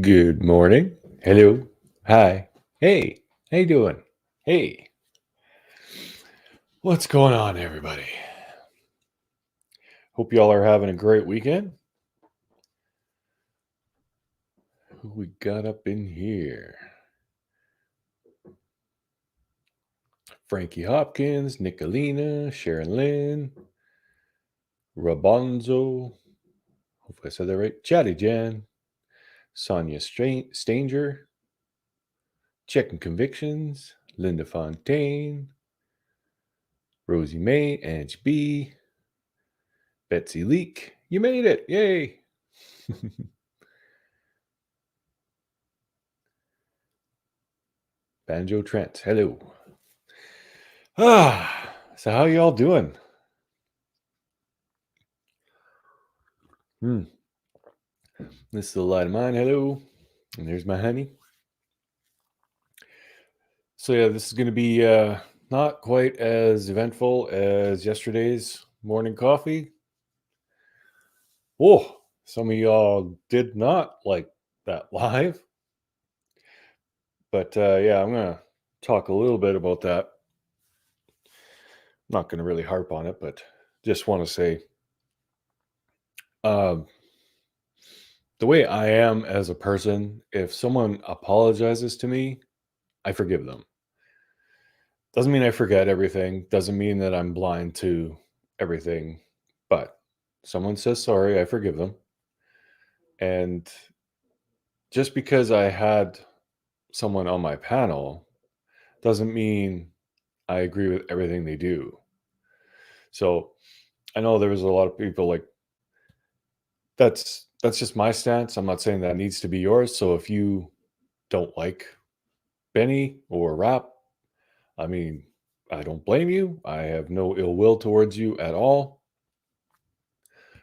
Good morning. Hello. Hi. Hey. How you doing? Hey. What's going on, everybody? Hope y'all are having a great weekend. Who we got up in here? Frankie Hopkins, Nicolina, Sharon Lynn, Rabonzo. Hopefully I said that right. Chatty Jan, Sonia Stanger, Checking Convictions, Linda Fontaine, Rosie May, Ange B, Betsy Leak. You made it. Yay. Banjo Trent. Hello. So how y'all doing? This is the light of mine. Hello. And there's my honey. So yeah, this is going to be not quite as eventful as yesterday's morning coffee. Oh, some of y'all did not like that live. But yeah, I'm going to talk a little bit about that. I'm not going to really harp on it, but just want to say the way I am as a person, if someone apologizes to me, I forgive them. Doesn't mean I forget everything. Doesn't mean that I'm blind to everything. But someone says sorry, I forgive them. And just because I had someone on my panel doesn't mean I agree with everything they do. So I know there was a lot of people like that's just my stance. I'm not saying that needs to be yours. So if you don't like Benny or Rap, I mean, I don't blame you. I have no ill will towards you at all.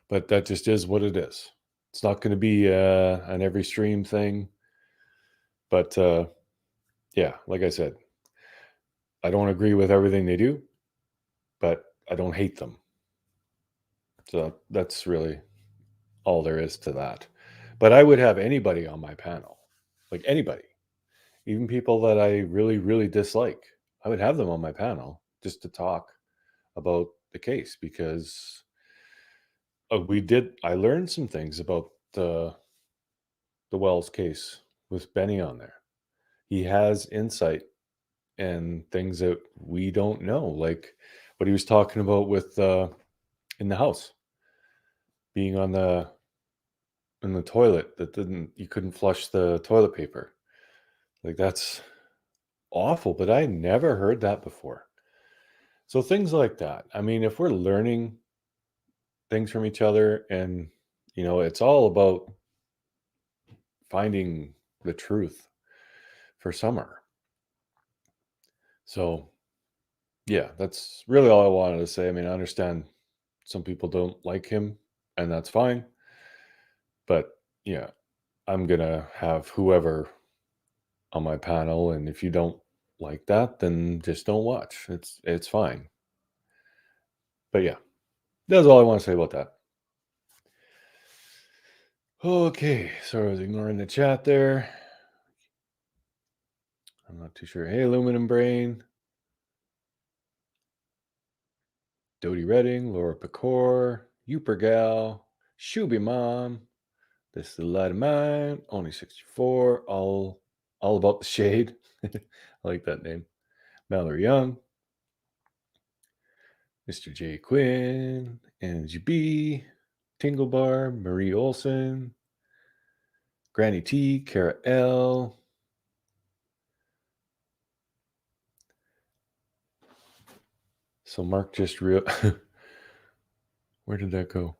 But that just is what it is. It's not going to be an every stream thing. But yeah, like I said, I don't agree with everything they do, but I don't hate them. So that's really all there is to that. But I would have anybody on my panel, like anybody, even people that I really, really dislike. I would have them on my panel just to talk about the case because I learned some things about the Wells case with Benny on there. He has insight and things that we don't know, like what he was talking about with in the house, being on in the toilet that you couldn't flush the toilet paper. Like that's awful, but I never heard that before. So things like that. I mean, if we're learning things from each other and it's all about finding the truth for summer. So yeah, that's really all I wanted to say. I mean, I understand some people don't like him, and that's fine. But yeah, I'm gonna have whoever on my panel, and if you don't like that, then just don't watch. It's fine. But yeah, that's all I want to say about that. Okay, sorry I was ignoring the chat there. I'm not too sure. Hey, Aluminum Brain. Dodie Redding, Laura Pecor, Upergal, Shuby Mom. This is the light of mine. Only 64. All about the shade. I like that name. Mallory Young, Mr. J. Quinn, Angie B, Tingle Bar, Marie Olson, Granny T, Kara L. So Mark just where did that go?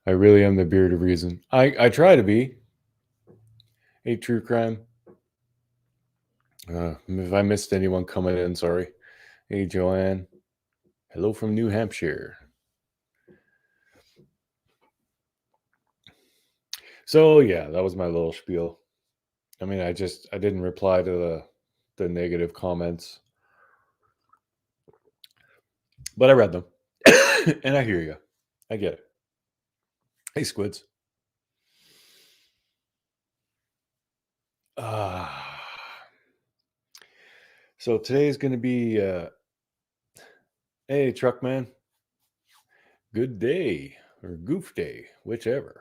I really am the beard of reason. I try to be. A true crime. If I missed anyone coming in, sorry. Hey, Joanne. Hello from New Hampshire. So yeah, that was my little spiel. I mean, I didn't reply to the negative comments, but I read them, and I hear you. I get it. Hey, Squids. Ah, so today is going to be, hey, Truckman, good day or goof day, whichever.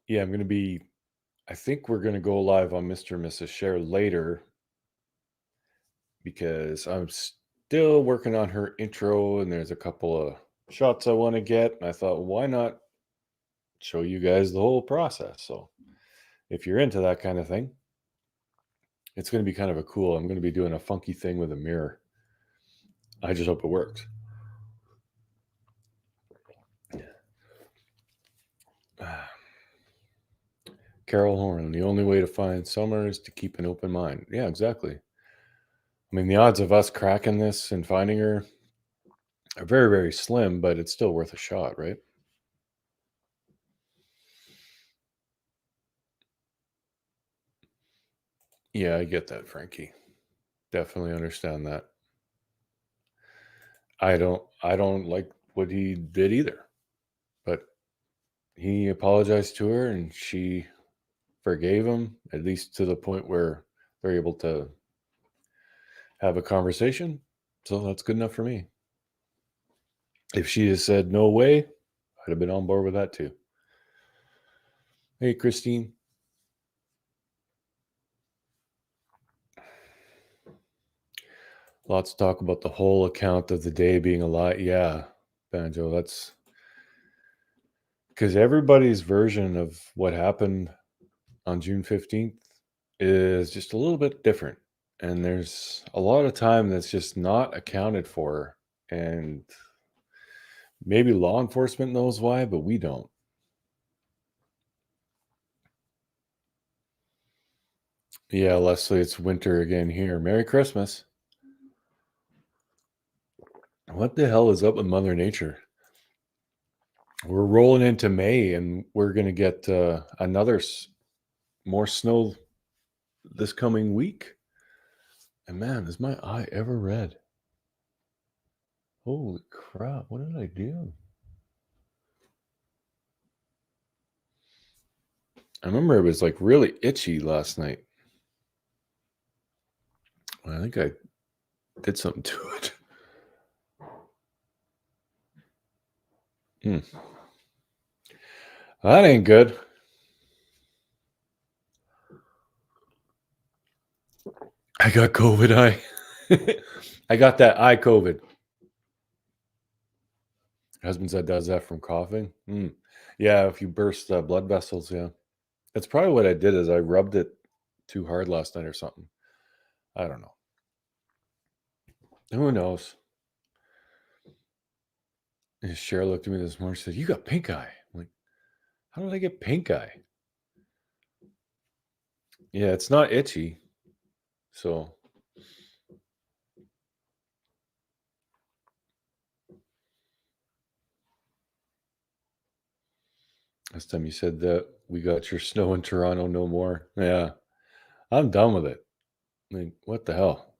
Yeah, I think we're going to go live on Mr. and Mrs. Cher later because I'm still working on her intro and there's a couple of shots I want to get. And I thought, why not show you guys the whole process? So if you're into that kind of thing, it's going to be kind of I'm going to be doing a funky thing with a mirror. I just hope it works. Carol Horn, the only way to find summer is to keep an open mind. Yeah, exactly. I mean, the odds of us cracking this and finding her are very, very slim, but it's still worth a shot, right? Yeah, I get that, Frankie. Definitely understand that. I don't like what he did either. But he apologized to her and she forgave him, at least to the point where they're able to have a conversation. So that's good enough for me. If she had said no way, I'd have been on board with that too. Hey, Christine. Lots to talk about the whole account of the day being a lie. Yeah, Banjo, that's because everybody's version of what happened on June 15th is just a little bit different. And there's a lot of time that's just not accounted for. And maybe law enforcement knows why, but we don't. Yeah, Leslie, it's winter again here. Merry Christmas. What the hell is up with Mother Nature? We're rolling into May and we're going to get more snow this coming week. And man, is my eye ever red? Holy crap, what did I do? I remember it was like really itchy last night. I think I did something to it. That ain't good. I got COVID eye. I got that eye COVID. Husband said does that from coughing. Yeah, if you burst blood vessels, yeah. That's probably what I did is I rubbed it too hard last night or something. I don't know. Who knows? And Cher looked at me this morning. She said, "You got pink eye." I'm like, how did I get pink eye? Yeah, it's not itchy. So last time you said that we got your snow in Toronto no more. Yeah, I'm done with it. Like, what the hell?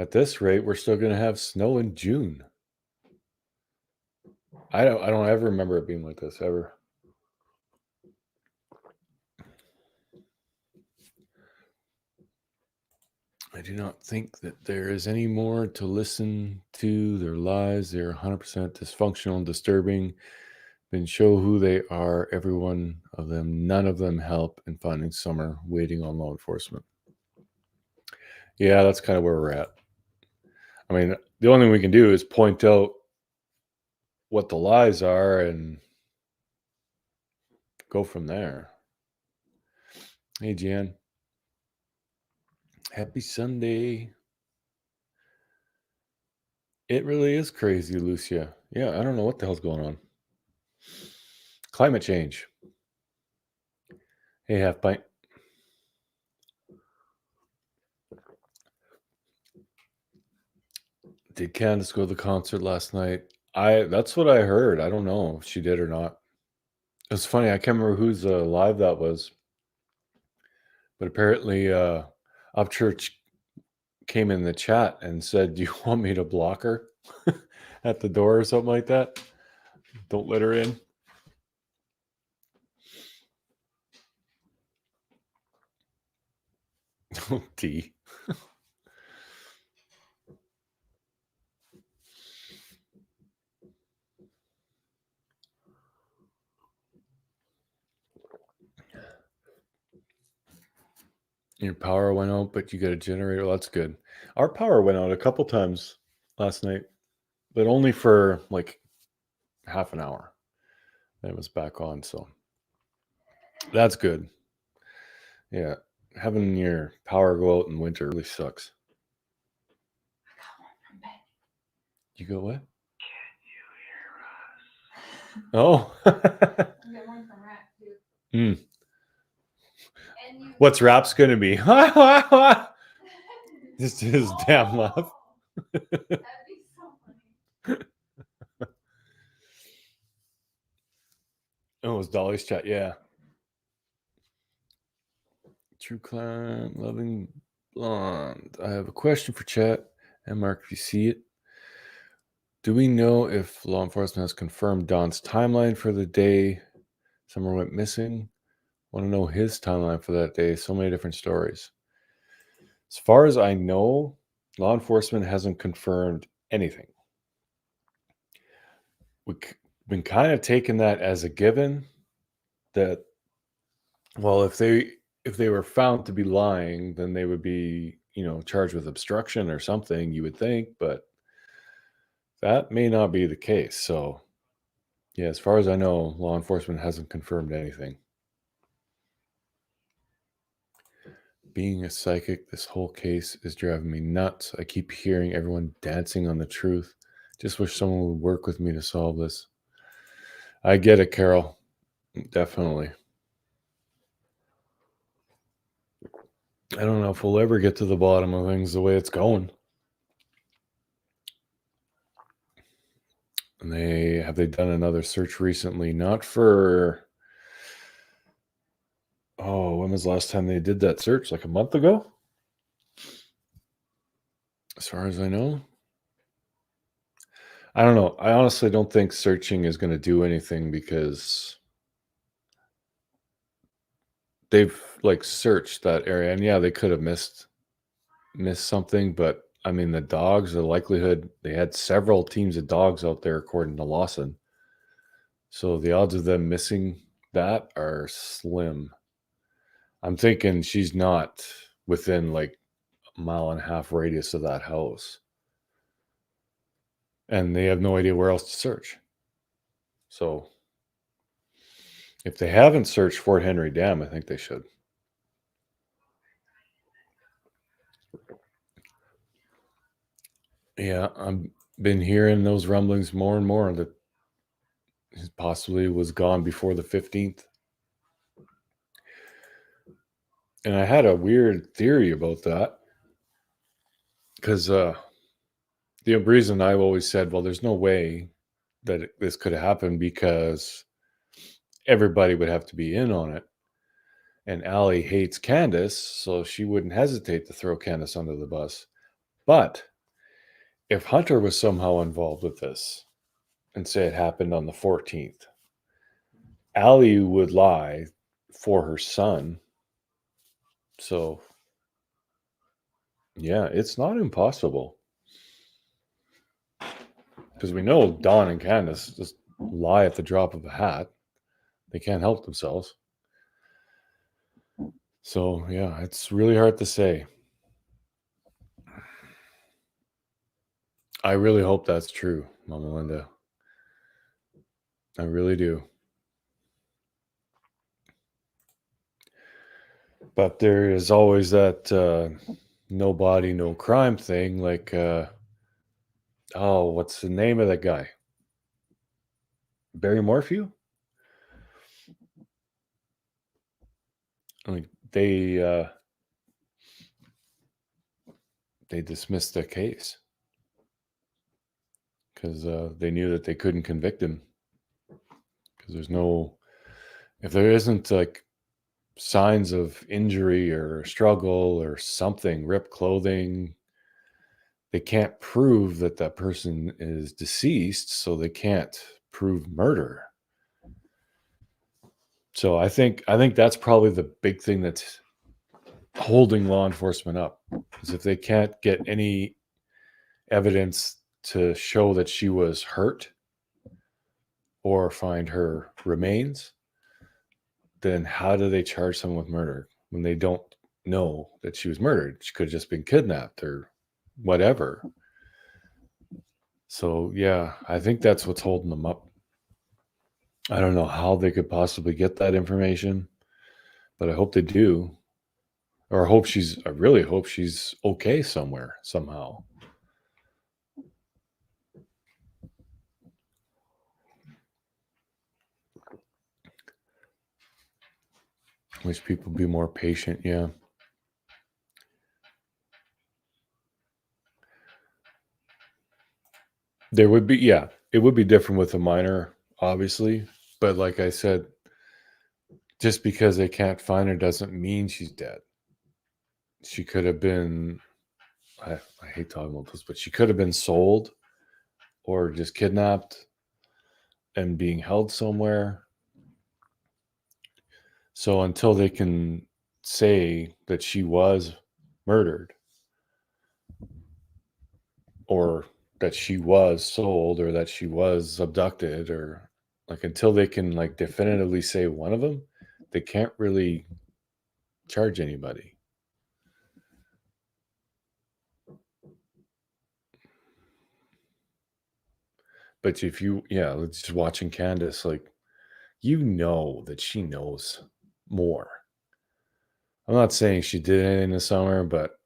At this rate, we're still gonna have snow in June. I don't ever remember it being like this ever. I do not think that there is any more to listen to. Their lives, they're 100% dysfunctional and disturbing. Then show who they are, every one of them. None of them help in finding summer waiting on law enforcement. Yeah, that's kind of where we're at. I mean, the only thing we can do is point out what the lies are and go from there. Hey, Jan. Happy Sunday. It really is crazy, Lucia. Yeah, I don't know what the hell's going on. Climate change. Hey, half pint. Did Candus go to the concert last night? That's what I heard. I don't know if she did or not. It's funny. I can't remember whose live that was, but apparently, Upchurch came in the chat and said, "Do you want me to block her at the door or something like that?" Don't let her in. Tea. Your power went out, but you got a generator. Well, that's good. Our power went out a couple times last night, but only for like half an hour. Then it was back on, so that's good. Yeah, having your power go out in winter really sucks. You go what? Oh. Mm. What's Rap's gonna be? Just his damn laugh. Oh, it was Dolly's chat. Yeah. True Clan, Loving Blonde. I have a question for chat. And Mark, if you see it, do we know if law enforcement has confirmed Don's timeline for the day Summer went missing? Want to know his timeline for that day. So many different stories. As far as I know, law enforcement hasn't confirmed anything. We've been kind of taking that as a given that, well, if they were found to be lying, then they would be, charged with obstruction or something, you would think, but that may not be the case. So, yeah, as far as I know, law enforcement hasn't confirmed anything. Being a psychic, this whole case is driving me nuts. I keep hearing everyone dancing on the truth. Just wish someone would work with me to solve this. I get it, Carol. Definitely. I don't know if we'll ever get to the bottom of things the way it's going. And have they done another search recently? Not for, when was the last time they did that search? Like a month ago? As far as I know. I don't know. I honestly don't think searching is going to do anything because they've like searched that area, and yeah, they could have missed something, but I mean the dogs, the likelihood they had several teams of dogs out there according to Lawson. So the odds of them missing that are slim. I'm thinking she's not within like a mile and a half radius of that house. And they have no idea where else to search. So if they haven't searched Fort Henry Dam, I think they should. Yeah, I've been hearing those rumblings more and more that he possibly was gone before the 15th. And I had a weird theory about that because the reason I've always said, well, there's no way that this could happen because everybody would have to be in on it. And Allie hates Candus, so she wouldn't hesitate to throw Candus under the bus. But if Hunter was somehow involved with this and say it happened on the 14th, Allie would lie for her son. So, yeah, it's not impossible. Because we know Don and Candus just lie at the drop of a hat. They can't help themselves. So, yeah, it's really hard to say. I really hope that's true, Mama Linda. I really do. But there is always that no body, no crime thing. Like, what's the name of that guy? Barry Morphew? I mean, they dismissed the case because they knew that they couldn't convict him because if there isn't like signs of injury or struggle or something, ripped clothing, they can't prove that that person is deceased, so they can't prove murder. So I think that's probably the big thing that's holding law enforcement up, is if they can't get any evidence to show that she was hurt or find her remains, then how do they charge someone with murder when they don't know that she was murdered? She could have just been kidnapped or whatever. So yeah, I think that's what's holding them up. I don't know how they could possibly get that information, but I hope they do. Or I really hope she's okay somewhere, somehow. Wish people be more patient, yeah. There would be, yeah, it would be different with a minor, obviously. But like I said, just because they can't find her doesn't mean she's dead. She could have been, I hate talking about this, but she could have been sold or just kidnapped and being held somewhere. So until they can say that she was murdered or that she was sold or that she was abducted, or like until they can like definitively say one of them, they can't really charge anybody. But if you, yeah, just watching Candus, like, you know that she knows more. I'm not saying she did anything this summer, but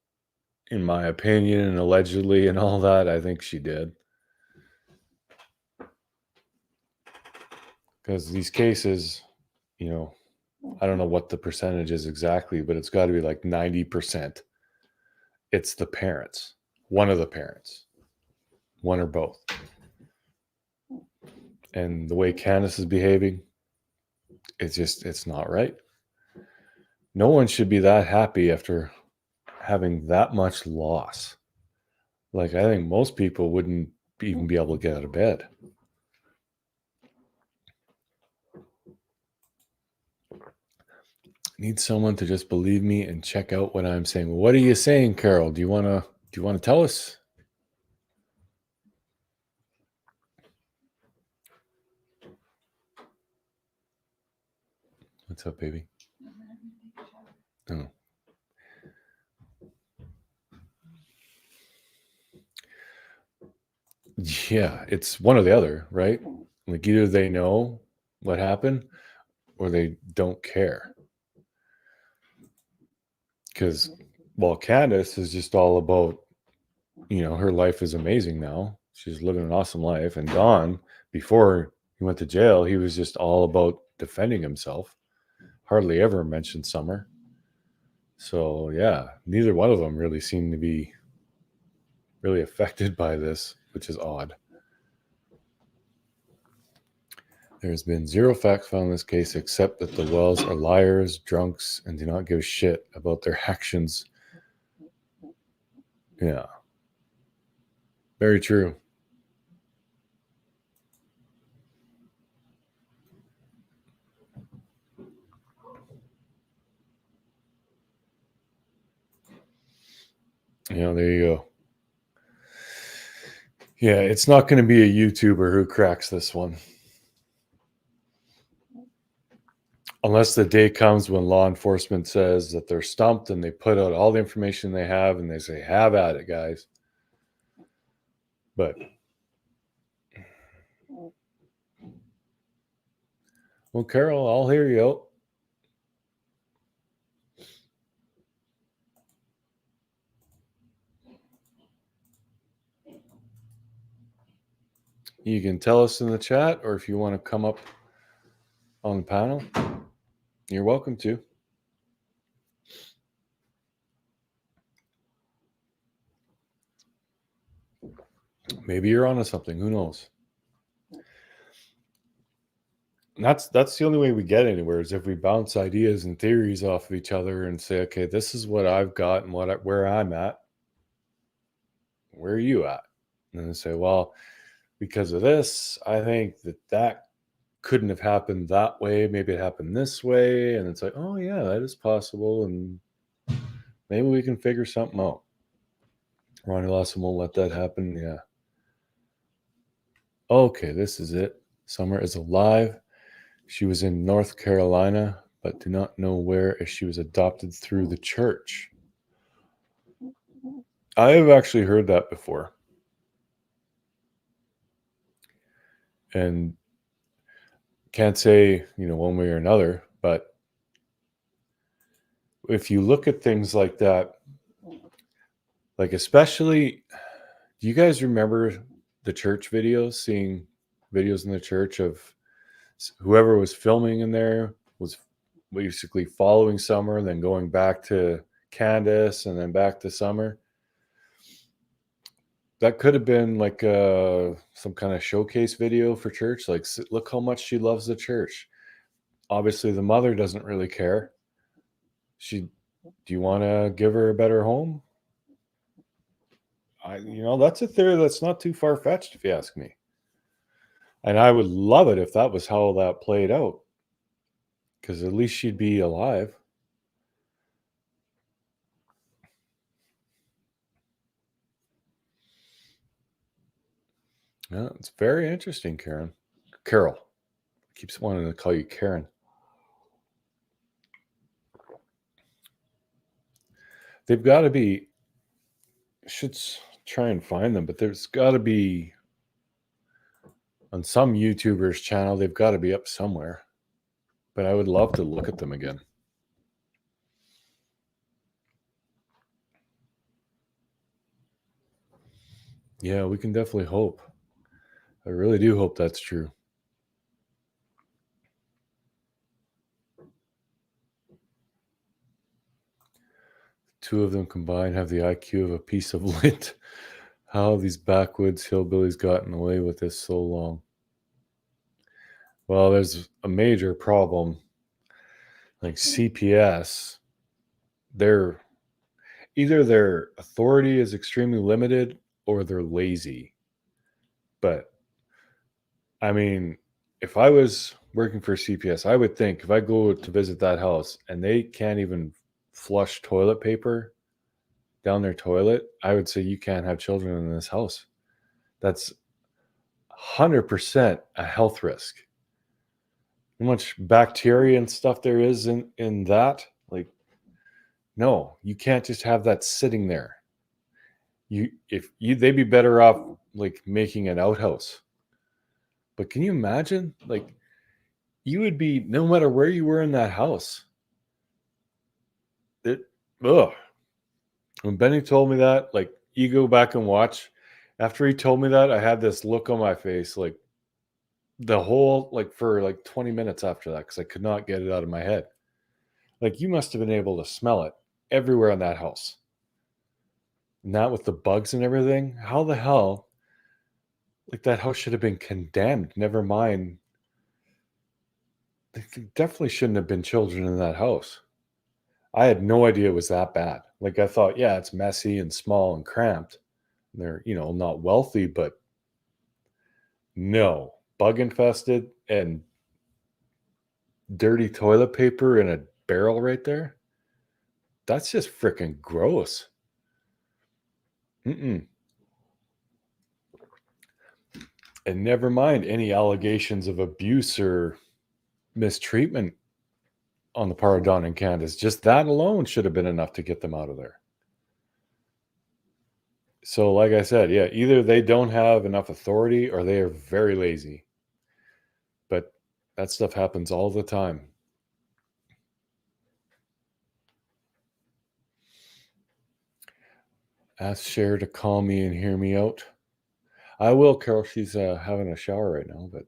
in my opinion and allegedly and all that, I think she did. Because these cases, you know, I don't know what the percentage is exactly, but it's got to be like 90%. It's the parents, one of the parents, one or both. And the way Candus is behaving, it's not right. No one should be that happy after having that much loss. Like, I think most people wouldn't even be able to get out of bed. Need someone to just believe me and check out what I'm saying. Well, what are you saying, Carol? Do you want to tell us? What's up, baby? Oh. Yeah, it's one or the other, right? Like, either they know what happened or they don't care. Because, well, Candus is just all about, her life is amazing now. She's living an awesome life. And Don, before he went to jail, he was just all about defending himself. Hardly ever mentioned Summer. So, yeah, neither one of them really seem to be really affected by this, which is odd. There's been zero facts found in this case except that the Wells are liars, drunks, and do not give a shit about their actions. Yeah. Very true. There you go. Yeah, it's not going to be a YouTuber who cracks this one. Unless the day comes when law enforcement says that they're stumped and they put out all the information they have and they say, have at it, guys. But, well, Carol, I'll hear you out. You can tell us in the chat, or if you want to come up on the panel, you're welcome to. Maybe you're onto something. Who knows? And that's the only way we get anywhere, is if we bounce ideas and theories off of each other and say, okay, this is what I've got and where I'm at. Where are you at? And then say, well, because of this, I think that couldn't have happened that way. Maybe it happened this way. And it's like, oh, yeah, that is possible. And maybe we can figure something out. Ronnie Lawson won't let that happen. Yeah. Okay, this is it. Summer is alive. She was in North Carolina, but do not know where, as she was adopted through the church. I have actually heard that before. And can't say, one way or another, but if you look at things like that, like especially, do you guys remember the church videos, seeing videos in the church of whoever was filming in there was basically following Summer, then going back to Candus and then back to Summer? That could have been like some kind of showcase video for church. Like, look how much she loves the church. Obviously, the mother doesn't really care. Do you want to give her a better home? That's a theory that's not too far-fetched, if you ask me. And I would love it if that was how that played out, because at least she'd be alive. Yeah, it's very interesting, Carol. Keeps wanting to call you Karen. They've got to be, should try and find them, but there's got to be on some YouTuber's channel. They've got to be up somewhere, but I would love to look at them again. Yeah, we can definitely hope. I really do hope that's true. Two of them combined have the IQ of a piece of lint. How these backwoods hillbillies gotten away with this so long? Well, there's a major problem. Like CPS, either their authority is extremely limited or they're lazy. But I mean, if I was working for CPS, I would think if I go to visit that house and they can't even flush toilet paper down their toilet, I would say you can't have children in this house. That's 100% a health risk. How much bacteria and stuff there is in that? Like, no, you can't just have that sitting there. They'd be better off like making an outhouse. But can you imagine? Like, you would be, no matter where you were in that house. Ugh. When Benny told me that, like, you go back and watch. After he told me that, I had this look on my face, like the whole, like for like 20 minutes after that, because I could not get it out of my head. Like, you must have been able to smell it everywhere in that house. And that with the bugs and everything. How the hell? Like, that house should have been condemned. Never mind. There definitely shouldn't have been children in that house. I had no idea it was that bad. Like, I thought, yeah, it's messy and small and cramped. They're, not wealthy, but no. Bug infested and dirty toilet paper in a barrel right there. That's just freaking gross. And never mind any allegations of abuse or mistreatment on the part of Don and Candus. Just that alone should have been enough to get them out of there. So, like I said, yeah, either they don't have enough authority or they are very lazy. But that stuff happens all the time. Ask Cher to call me and hear me out. I will, Carol. She's having a shower right now, but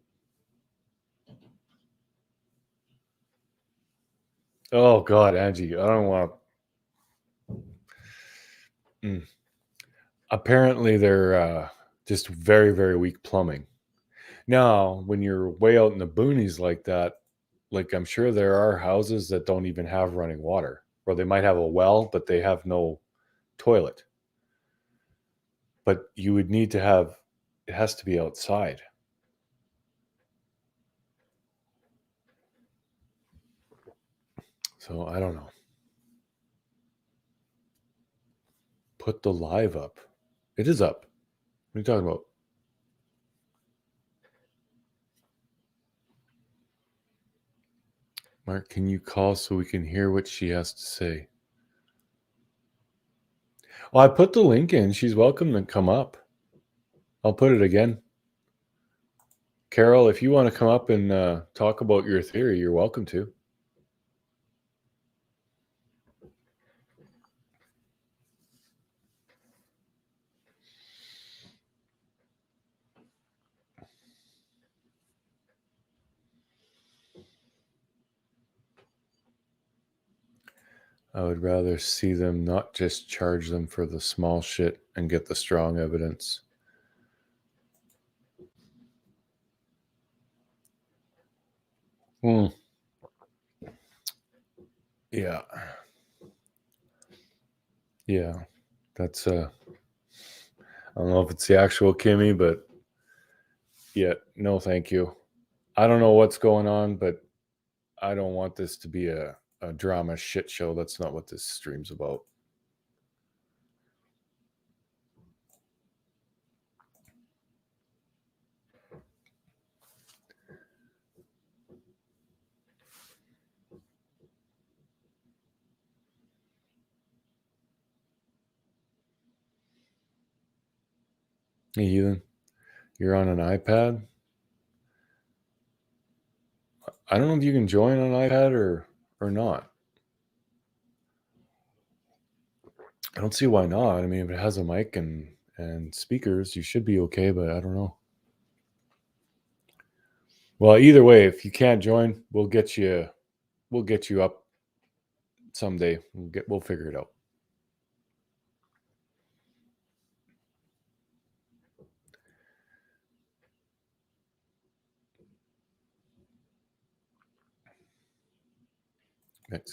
oh God, Angie, I don't want to. Apparently, they're just very, very weak plumbing. Now, when you're way out in the boonies like that, like I'm sure there are houses that don't even have running water, or they might have a well, but they have no toilet. But you would need to have it has to be outside. So I don't know. Put the live up. It is up. What are you talking about? Mark, can you call so we can hear what she has to say? Well, I put the link in. She's welcome to come up. I'll put it again. Carol, if you want to come up and talk about your theory, you're welcome to. I would rather see them not just charge them for the small shit and get the strong evidence. Yeah. Yeah. That's I don't know if it's the actual Kimmy, but yeah, no thank you. I don't know what's going on, but I don't want this to be a drama shit show. That's not what this stream's about. Hey, Ethan, you're on an iPad? I don't know if you can join on iPad or not. I don't see why not. I mean, if it has a mic and speakers, you should be okay, but I don't know. Well, either way, if you can't join, we'll get you up someday. We'll figure it out.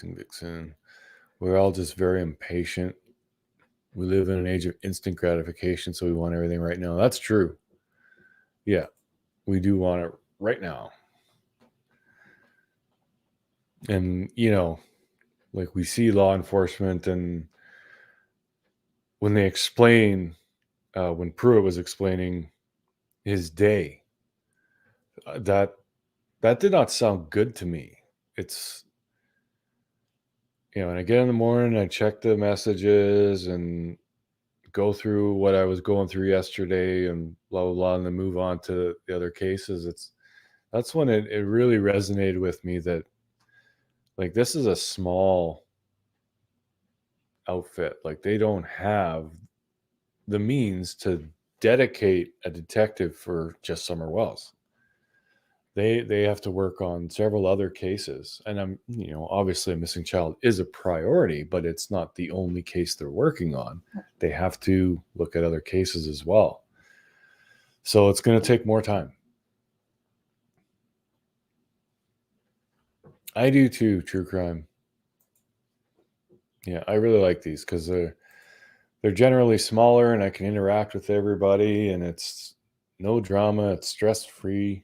Vixen. We're all just very impatient. We live in an age of instant gratification, so we want everything right now. That's true. Yeah, we do want it right now. And, like we see law enforcement, and when they explain, when Pruitt was explaining his day, that did not sound good to me. It's, and I get in the morning, I check the messages and go through what I was going through yesterday and blah, blah, blah, and then move on to the other cases. That's when it really resonated with me that, like, this is a small outfit. Like, they don't have the means to dedicate a detective for just Summer Wells. They have to work on several other cases, and I'm obviously a missing child is a priority, but it's not the only case they're working on. They have to look at other cases as well, so it's going to take more time. I do too. True crime. Yeah, I really like these because they're generally smaller, and I can interact with everybody, and it's no drama. It's stress free.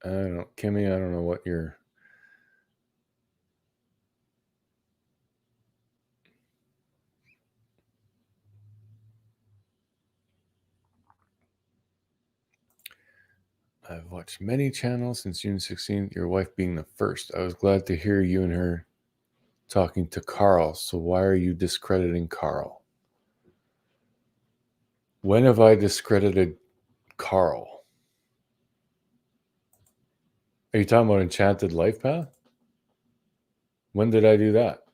I don't know, Kimmy. I don't know what you're. I've watched many channels since June 16th, your wife being the first. I was glad to hear you and her talking to Carl. So why are you discrediting Carl? When have I discredited Carl? Are you talking about Enchanted Life Path? When did I do that?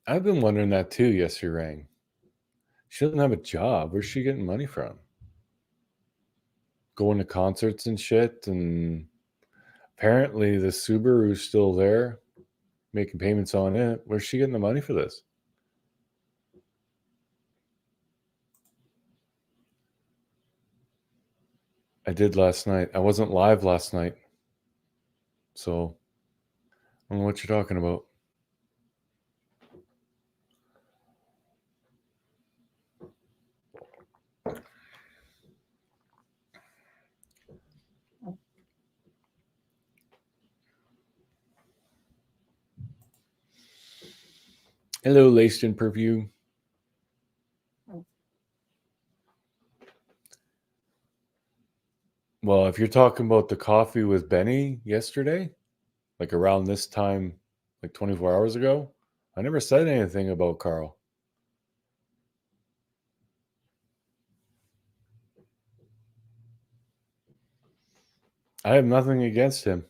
I've been wondering that too, yes, you rang. She doesn't have a job. Where's she getting money from? Going to concerts and shit, and apparently the Subaru's still there. making payments on it. Where's she getting the money for this? I did last night. I wasn't live last night. So I don't know what you're talking about. Hello, Laced in Purview. Well, if you're talking about the coffee with Benny yesterday, like around this time, like 24 hours ago, I never said anything about Carl. I have nothing against him.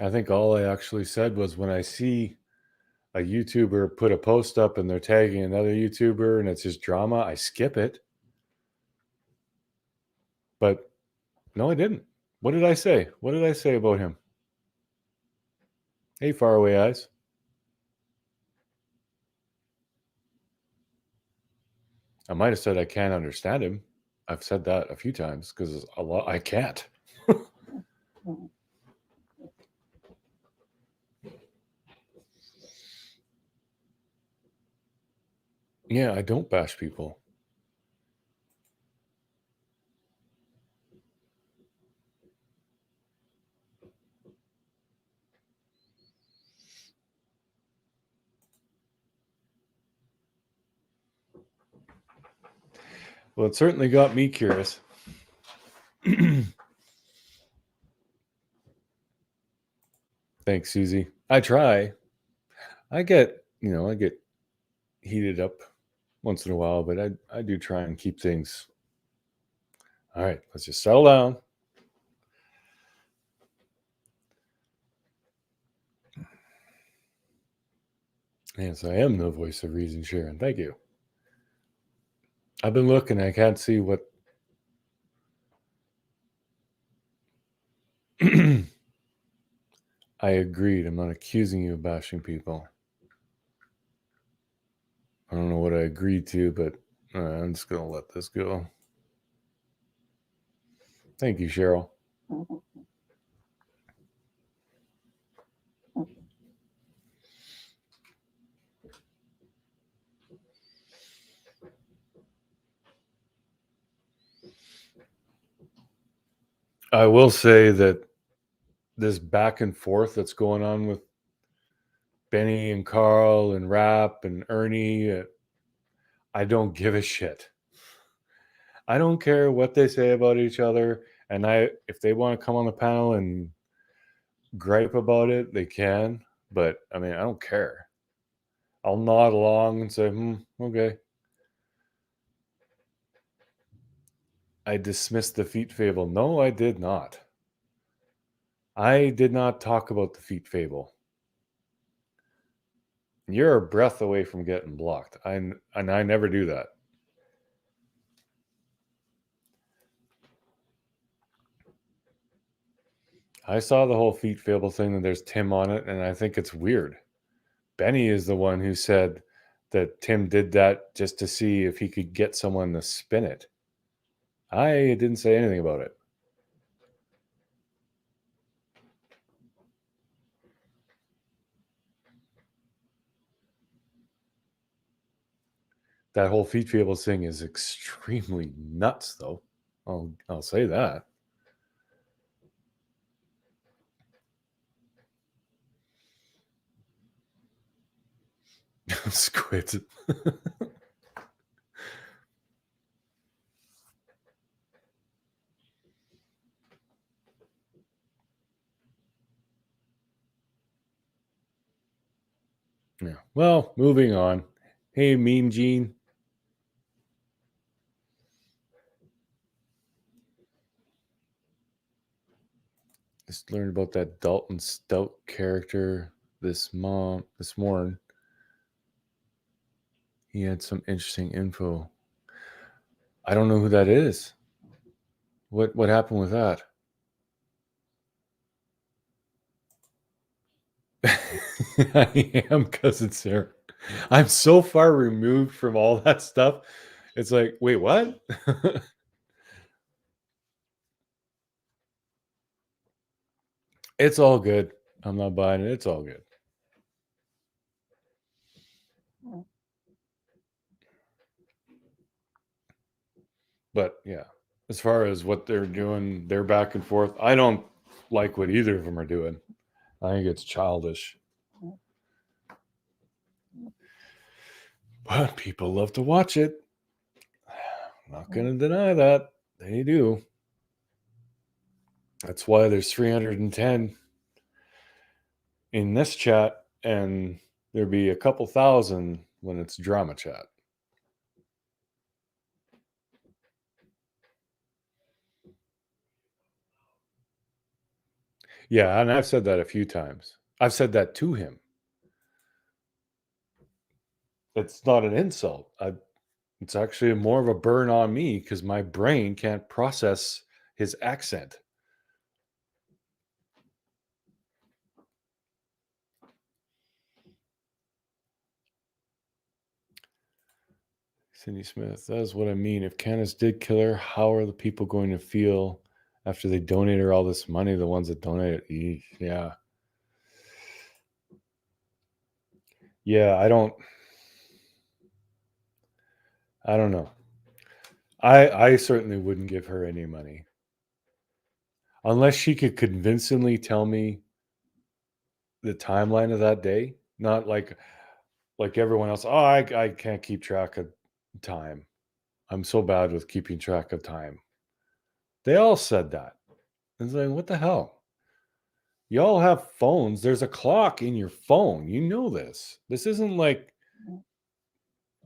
I think all I actually said was when I see a YouTuber put a post up and they're tagging another YouTuber and it's just drama, I skip it. But no, I didn't. What did I say? What did I say about him? Hey, faraway eyes. I might have said I can't understand him. I've said that a few times because a lot I can't. Yeah, I don't bash people. Well, it certainly got me curious. Thanks, Susie. I try. I get heated up once in a while, but I do try and keep things. All right, let's just settle down. Yes, I am the voice of reason, Sharon. Thank you. I've been looking. I can't see what. I agreed. I'm not accusing you of bashing people. I don't know what I agreed to, but I'm just going to let this go. Thank you, Cheryl. I will say that this back and forth that's going on with Benny and Carl and Rap and Ernie, I don't give a shit. I don't care what they say about each other. And if they want to come on the panel and gripe about it, they can. But I mean, I don't care. I'll nod along and say, okay. I dismissed the feet fable. No, I did not. I did not talk about the feet fable. You're a breath away from getting blocked. And I never do that. I saw the whole feet fable thing and there's Tim on it, and I think it's weird. Benny is the one who said that Tim did that just to see if he could get someone to spin it. I didn't say anything about it. That whole feet fable thing is extremely nuts, though. I'll say that. Squid. Yeah. Well, moving on. Hey, Mean Gene. Just learned about that Dalton Stout character this morning. He had some interesting info. I don't know who that is. What happened with that? I am cousin Sarah. I'm so far removed from all that stuff. It's like, wait, what? It's all good. I'm not buying it. It's all good. But yeah, as far as what they're doing, they're back and forth. I don't like what either of them are doing. I think it's childish. But people love to watch it. I'm not going to deny that. They do. That's why there's 310 in this chat, and there'd be a couple thousand when it's drama chat. Yeah, and I've said that a few times. I've said that to him. It's not an insult. It's actually more of a burn on me because my brain can't process his accent. Cindy Smith, that is what I mean. If Candus did kill her, how are the people going to feel after they donate her all this money? The ones that donate it, yeah, yeah. I don't know. I certainly wouldn't give her any money unless she could convincingly tell me the timeline of that day. Not like everyone else. Oh, I can't keep track of time. I'm so bad with keeping track of time. They all said that. It's like, what the hell? Y'all have phones. There's a clock in your phone. You know this. This isn't like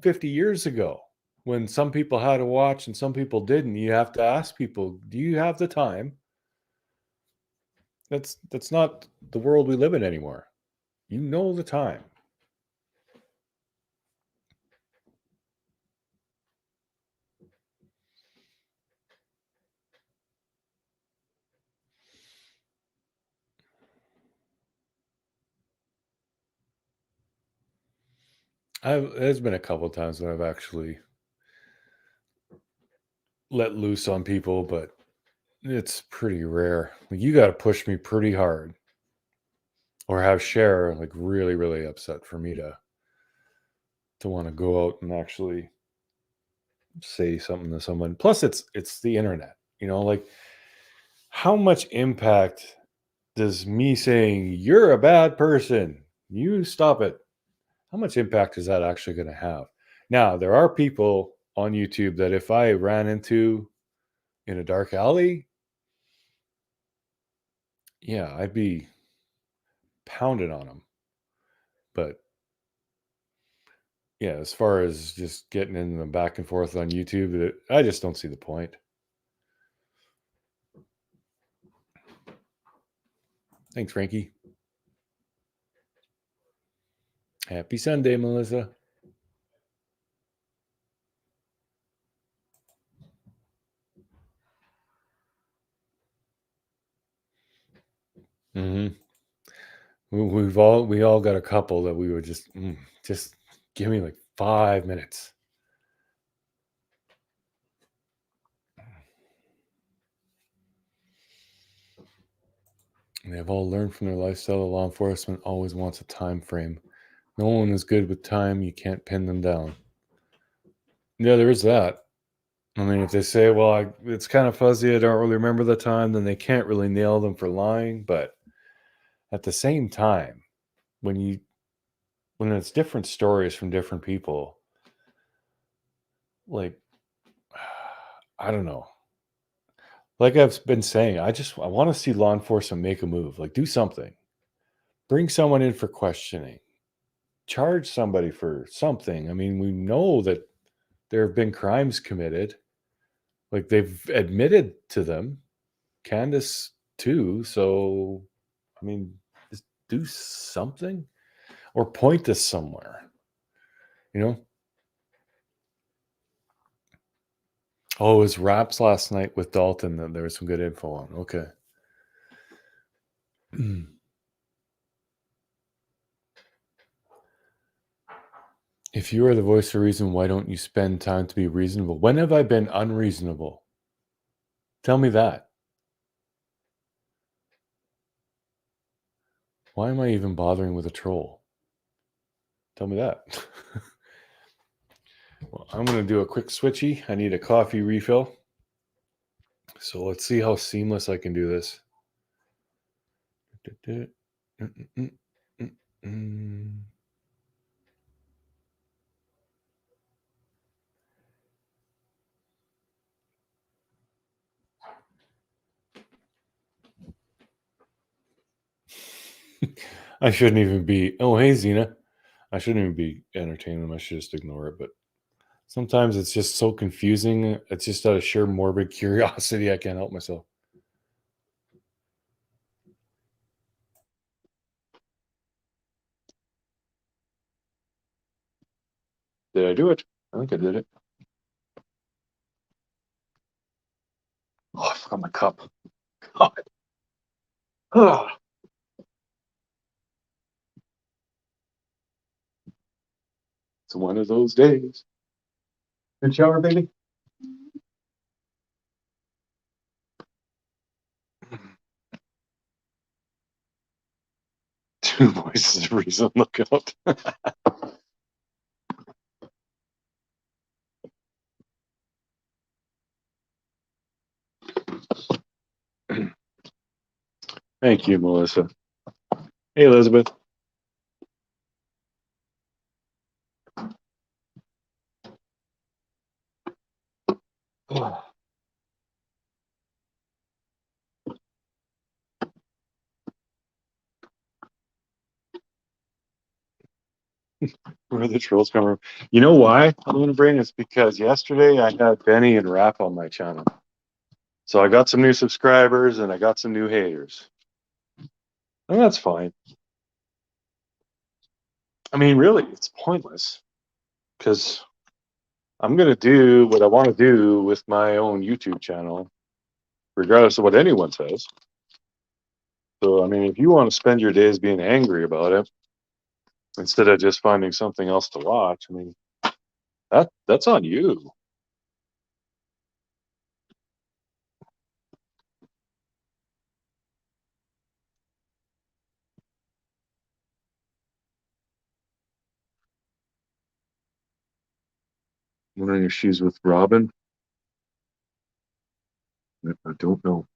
50 years ago when some people had a watch and some people didn't. You have to ask people, do you have the time? That's not the world we live in anymore. You know the time. There's been a couple of times when I've actually let loose on people, but it's pretty rare. Like, you got to push me pretty hard or have Cher like really, really upset for me to want to go out and actually say something to someone. Plus, it's the internet. Like, how much impact does me saying you're a bad person, you stop it? How much impact is that actually going to have? Now, there are people on YouTube that if I ran into in a dark alley, yeah, I'd be pounded on them. But yeah, as far as just getting in the back and forth on YouTube, I just don't see the point. Thanks, Frankie. Happy Sunday, Melissa. Hmm. We all got a couple that we would just give me like 5 minutes. And they've all learned from their lifestyle. Law enforcement always wants a time frame. No one is good with time. You can't pin them down. Yeah, there is that. I mean, if they say, well, it's kind of fuzzy, I don't really remember the time, then they can't really nail them for lying. But at the same time, when you when it's different stories from different people, like, I don't know. Like I've been saying, I want to see law enforcement make a move, like do something. Bring someone in for questioning. Charge somebody for something. I mean, we know that there have been crimes committed. Like, they've admitted to them. Candus too. So, I mean, just do something or point us somewhere. You know, Oh, it was Raps last night with Dalton that there was some good info on. Okay. If you are the voice of reason, why don't you spend time to be reasonable? When have I been unreasonable? Tell me that. Why am I even bothering with a troll? Tell me that. Well, I'm going to do a quick switchy. I need a coffee refill. So let's see how seamless I can do this. I shouldn't even be. Oh, hey, Zena. I shouldn't even be entertaining them. I should just ignore it. But sometimes it's just so confusing. It's just out of sheer morbid curiosity. I can't help myself. Did I do it? I think I did it. Oh, I forgot my cup. God. Oh. It's one of those days. Good shower, baby. Two voices of reason. Look out. Thank you, Melissa. Hey, Elizabeth. Oh. Where the trolls come from? You know why I'm going to bring it's because yesterday I had Benny and Rap on my channel. So I got some new subscribers and I got some new haters. And that's fine. I mean, really, it's pointless because I'm going to do what I want to do with my own YouTube channel, regardless of what anyone says. So, I mean, if you want to spend your days being angry about it instead of just finding something else to watch, I mean, that's on you. Wondering if she's with Robin. I don't know.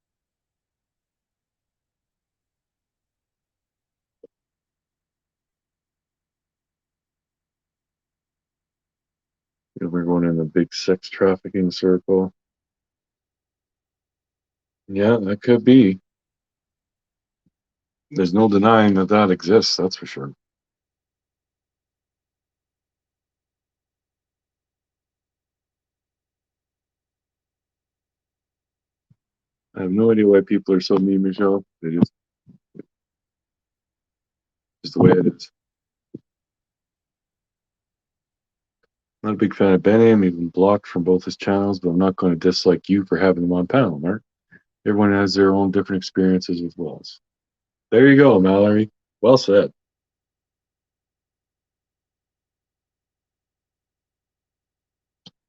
We're going in the big sex trafficking circle. Yeah, that could be. There's no denying that that exists. That's for sure. I have no idea why people are so mean, Michelle. They just the way it is. Not a big fan of Benny. I'm even blocked from both his channels, but I'm not going to dislike you for having them on panel, Mark. Everyone has their own different experiences with walls. There you go, Mallory. Well said.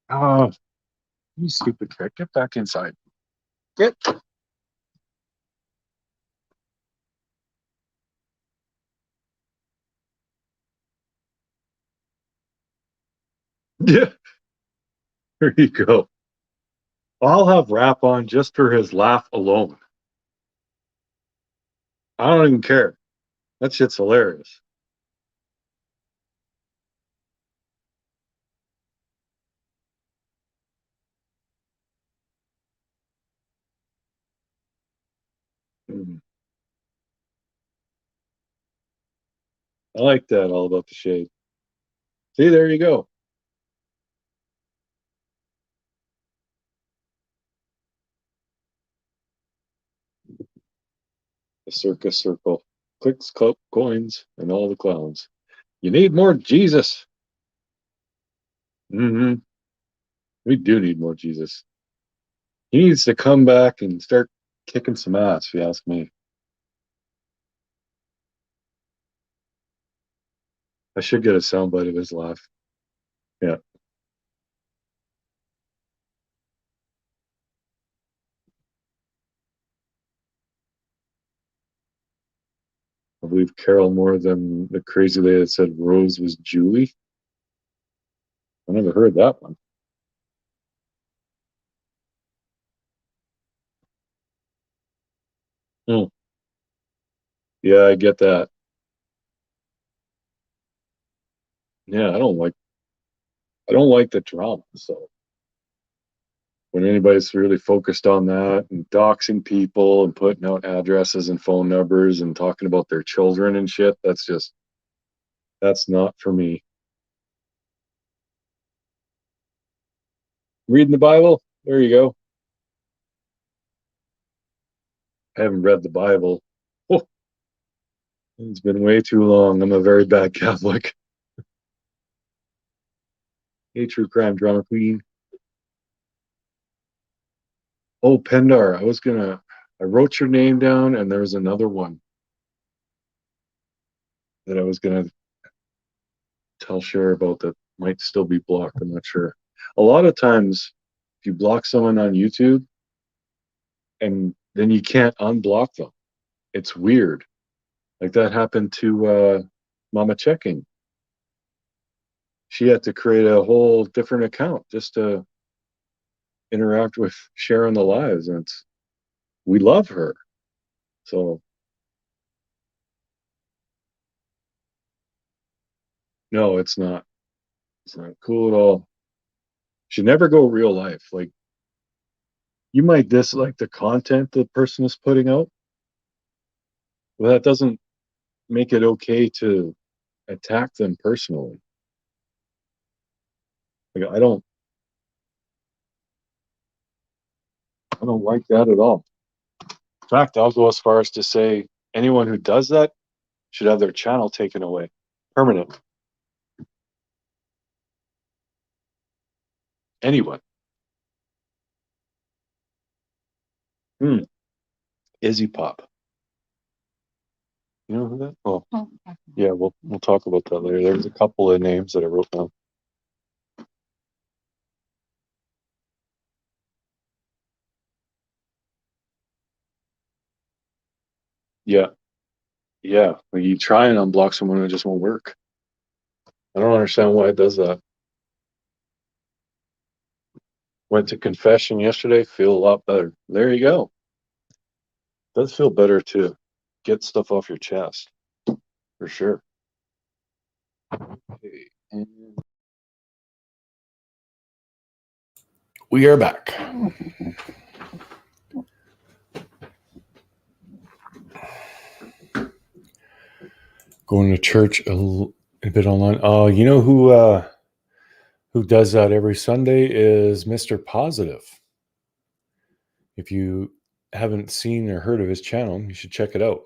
Oh, you stupid prick. Get back inside. Get. Yeah, there you go. I'll have Rap on just for his laugh alone. I don't even care. That shit's hilarious. Mm. I like that all about the shade. See, there you go. The circus circle. Clicks, coins, and all the clowns. You need more Jesus. Mm-hmm. We do need more Jesus. He needs to come back and start kicking some ass, if you ask me. I should get a soundbite of his laugh. Yeah. I believe Carol more than the crazy lady that said Rose was Julie. I never heard that one. Hmm. Yeah, I get that. Yeah, I don't like the drama. So when anybody's really focused on that and doxing people and putting out addresses and phone numbers and talking about their children and shit, that's not for me. Reading the Bible? There you go. I haven't read the Bible. Oh, it's been way too long. I'm a very bad Catholic. Hey, true crime drama queen. Oh, Pendar. I wrote your name down and there was another one that I was gonna tell Cher about that might still be blocked. I'm not sure. A lot of times, if you block someone on YouTube and then you can't unblock them, it's weird. Like that happened to Mama Checking. She had to create a whole different account just to interact with Cher on the lives, and we love her. So no, it's not. It's not cool at all. Should never go real life. Like you might dislike the content the person is putting out, but that doesn't make it okay to attack them personally. Like I don't like that at all. In fact, I'll go as far as to say anyone who does that should have their channel taken away. Permanent. Anyone. Hmm. Izzy Pop. You know who that? Oh, yeah. We'll talk about that later. There's a couple of names that I wrote down. Yeah, yeah. Like you try and unblock someone and it just won't work. I don't understand why it does that. Went to confession yesterday. Feel a lot better. There you go. Does feel better to get stuff off your chest for sure. Okay. And we are back. Going to church a bit online. Oh, you know who does that every Sunday is Mr. Positive. If you haven't seen or heard of his channel, you should check it out.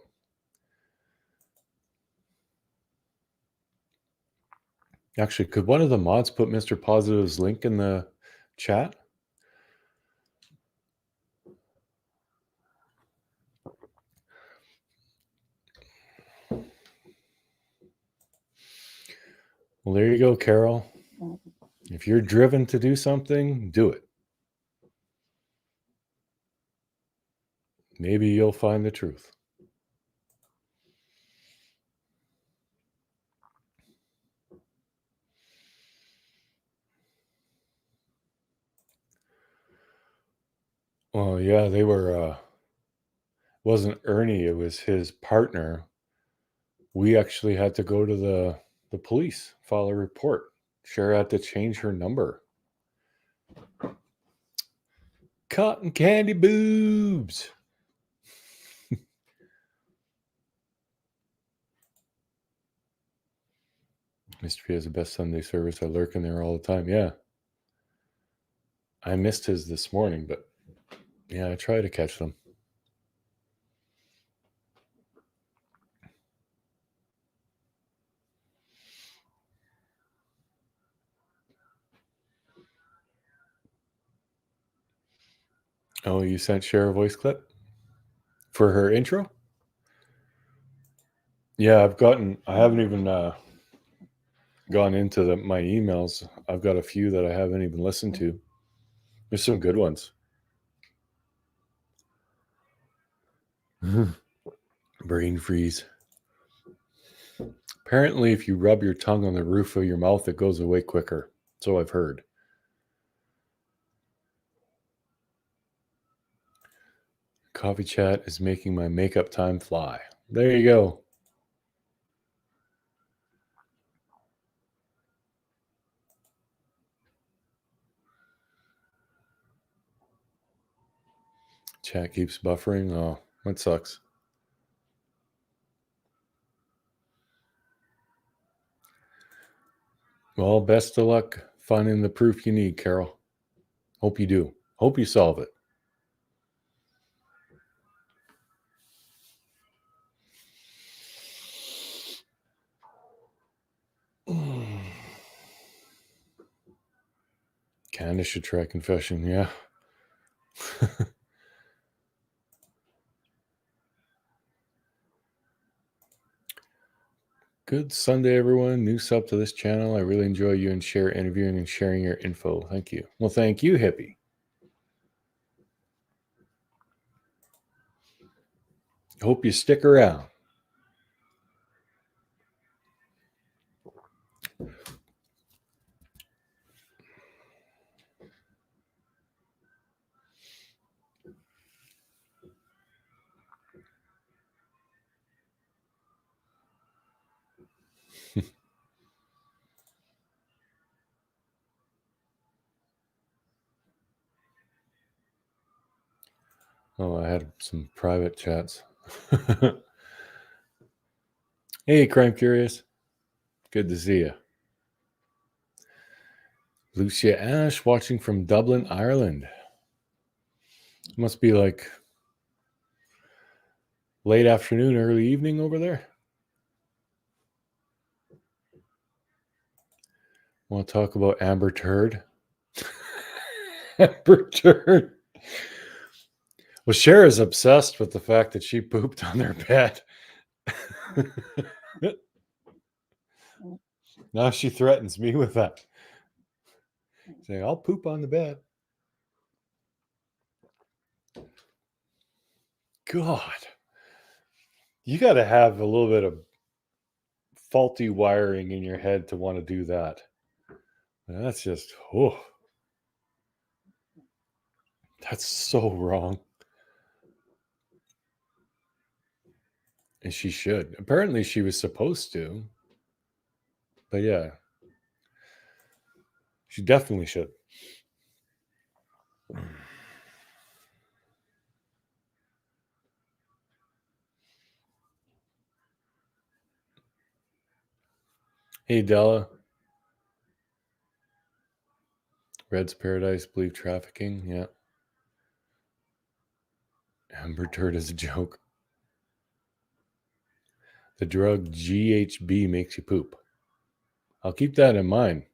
Actually, could one of the mods put Mr. Positive's link in the chat? Well, there you go, Carol. If you're driven to do something, do it. Maybe you'll find the truth. Well, yeah, they were, wasn't Ernie, it was his partner. We actually had to go to the police, file a report. Cher had to change her number. Cotton candy boobs. Mystery has the best Sunday service. I lurk in there all the time. Yeah. I missed his this morning, but yeah, I try to catch them. Oh, you sent Cher a voice clip for her intro? Yeah, I haven't even gone into my emails. I've got a few that I haven't even listened to. There's some good ones. Brain freeze. Apparently, if you rub your tongue on the roof of your mouth, it goes away quicker. So I've heard. Coffee chat is making my makeup time fly. There you go. Chat keeps buffering. Oh, that sucks. Well, best of luck finding the proof you need, Carol. Hope you do. Hope you solve it. Candus should try confession, yeah. Good Sunday, everyone. New sub to this channel. I really enjoy you and Cher interviewing and sharing your info. Thank you. Well, thank you, Hippie. Hope you stick around. Oh, I had some private chats. Hey, Crime Curious. Good to see you. Lucia Ash watching from Dublin, Ireland. Must be like late afternoon, early evening over there. Want to talk about Amber Turd? Amber Turd. Well, Cher is obsessed with the fact that she pooped on their bed. Now she threatens me with that. Saying, I'll poop on the bed. God. You got to have a little bit of faulty wiring in your head to want to do that. That's just, oh. That's so wrong. And she should. Apparently she was supposed to. But yeah. She definitely should. Hey, Della. Red's Paradise, believe trafficking. Yeah. Amber Turd is a joke. The drug GHB makes you poop. I'll keep that in mind.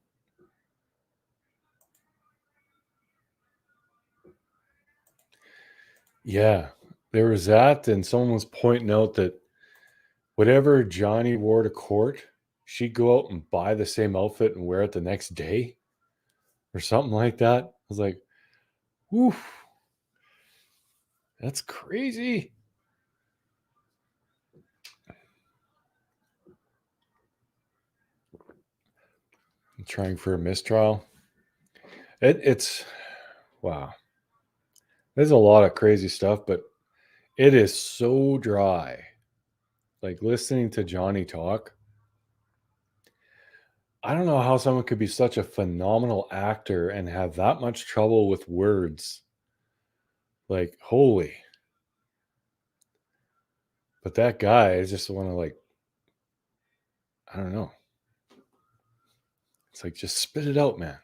Yeah. There was that, and someone was pointing out that whatever Johnny wore to court, she'd go out and buy the same outfit and wear it the next day or something like that. I was like, whew, that's crazy. I'm trying for a mistrial. It's wow. There's a lot of crazy stuff, but it is so dry. Like listening to Johnny talk. I don't know how someone could be such a phenomenal actor and have that much trouble with words. Like, holy. But that guy, I just want to like, I don't know. It's like, just spit it out, man.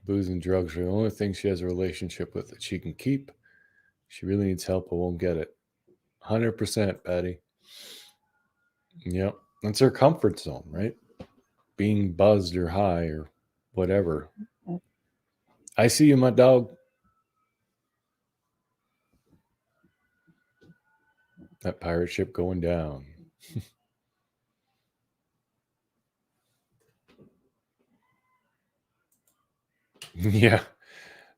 Booze and drugs are the only thing she has a relationship with that she can keep. She really needs help, but won't get it. 100%, Patty. Yep. That's their comfort zone, right? Being buzzed or high or whatever. I see you, my dog. That pirate ship going down. Yeah,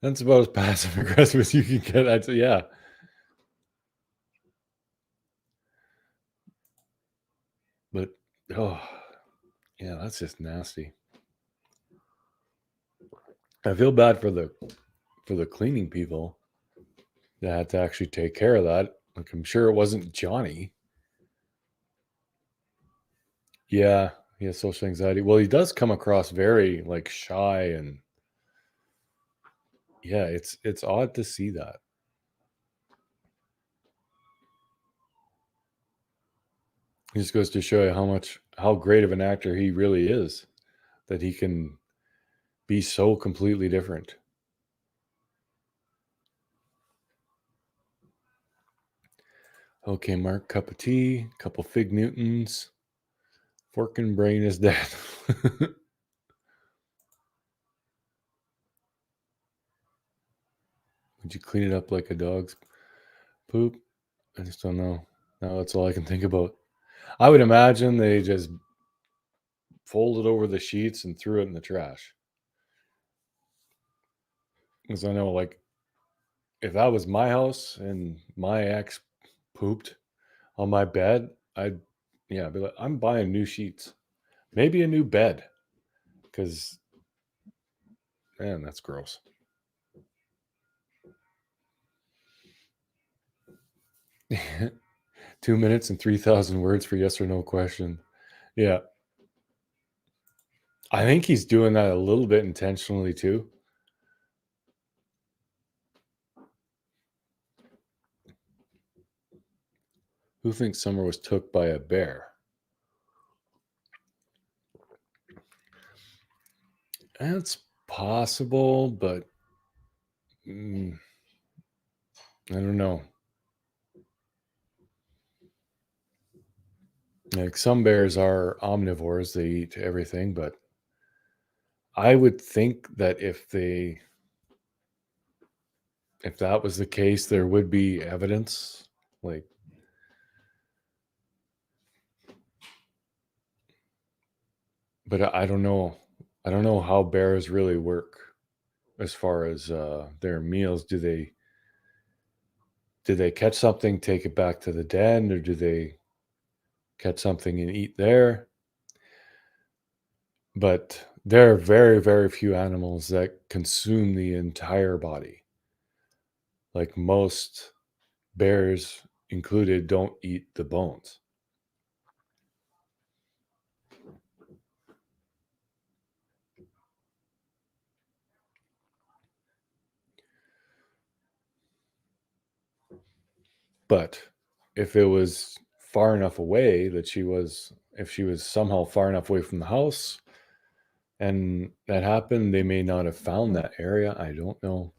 that's about as passive aggressive as you can get. I'd say, yeah. But oh, yeah, that's just nasty. I feel bad for the cleaning people that had to actually take care of that. Like, I'm sure it wasn't Johnny. Yeah, he has social anxiety. Well, he does come across very like shy, and yeah, it's odd to see that. It just goes to show you how great of an actor he really is, that he can be so completely different. Okay, Mark, cup of tea, couple fig Newtons, fork and brain is dead. Would you clean it up like a dog's poop? I just don't know. Now that's all I can think about. I would imagine they just folded over the sheets and threw it in the trash. Because I know, like, if that was my house and my ex pooped on my bed, I'd be like, I'm buying new sheets, maybe a new bed, because man, that's gross. 2 minutes and 3,000 words for yes or no question. Yeah, I think he's doing that a little bit intentionally too. Who thinks Summer was took by a bear? That's possible, but mm, I don't know. Like, some bears are omnivores, they eat everything, but I would think that if that was the case, there would be evidence. Like, but I don't know. I don't know how bears really work as far as their meals. Do they catch something, take it back to the den, or do they catch something and eat there? But there are very, very few animals that consume the entire body. Like, most bears included don't eat the bones. But if it was far enough away that if she was somehow far enough away from the house and that happened, they may not have found that area. I don't know.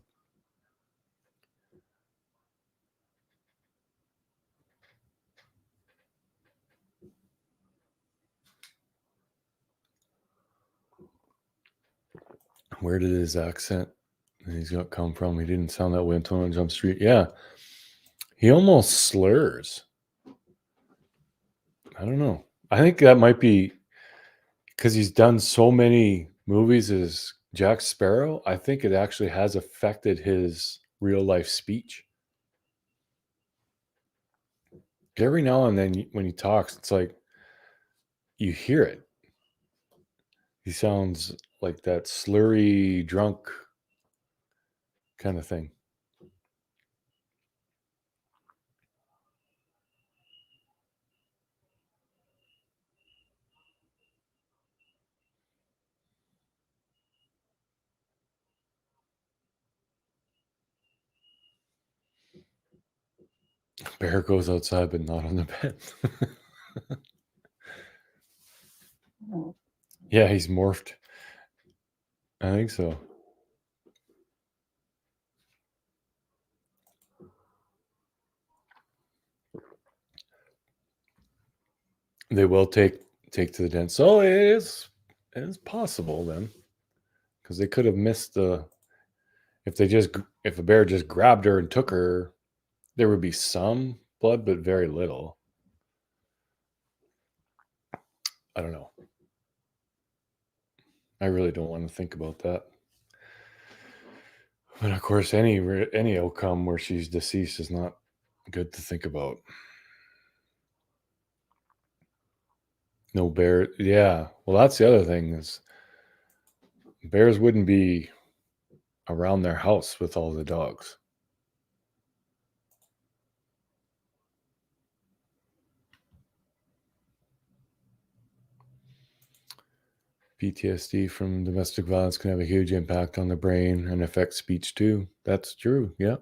Where did his accent he's got come from? He didn't sound that way on 21 Jump Street. Yeah. He almost slurs. I don't know. I think that might be because he's done so many movies as Jack Sparrow. I think it actually has affected his real life speech. Every now and then, when he talks, it's like you hear it. He sounds like that slurry, drunk kind of thing. Bear goes outside, but not on the bed. Yeah, he's morphed. I think so. They will take take to the den. So it is possible then, because they could have missed the if a bear just grabbed her and took her, there would be some blood, but very little. I don't know. I really don't want to think about that. But of course, any outcome where she's deceased is not good to think about. No bear. Yeah. Well, that's the other thing is bears wouldn't be around their house with all the dogs. PTSD from domestic violence can have a huge impact on the brain and affect speech too. That's true. Yeah.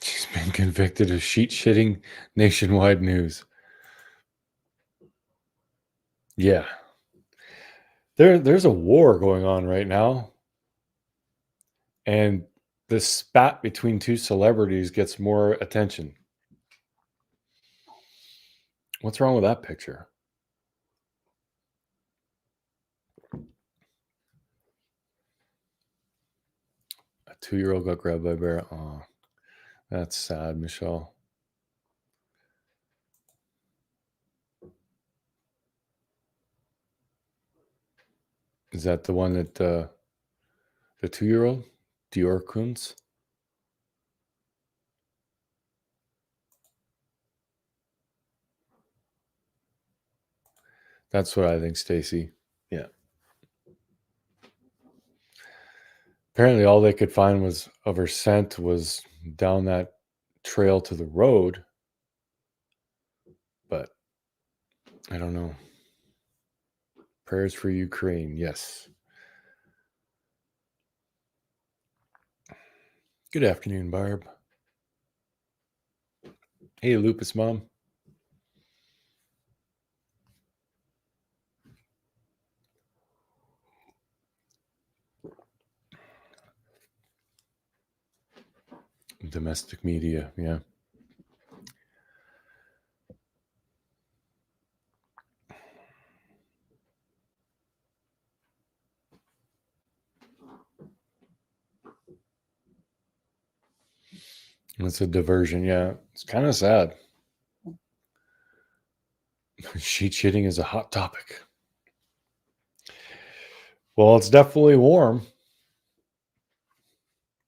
She's been convicted of sheet shitting nationwide news. Yeah. There's a war going on right now, and the spat between two celebrities gets more attention. What's wrong with that picture? A 2-year-old got grabbed by a bear. Oh, that's sad, Michelle. Is that the one that the 2-year-old? Dior Kunz? That's what I think, Stacy. Yeah. Apparently all they could find was of her scent was down that trail to the road, but I don't know. Prayers for Ukraine. Yes. Good afternoon, Barb. Hey, Lupus Mom. Domestic media. Yeah. It's a diversion. Yeah. It's kind of sad. Sheet shitting is a hot topic. Well, it's definitely warm.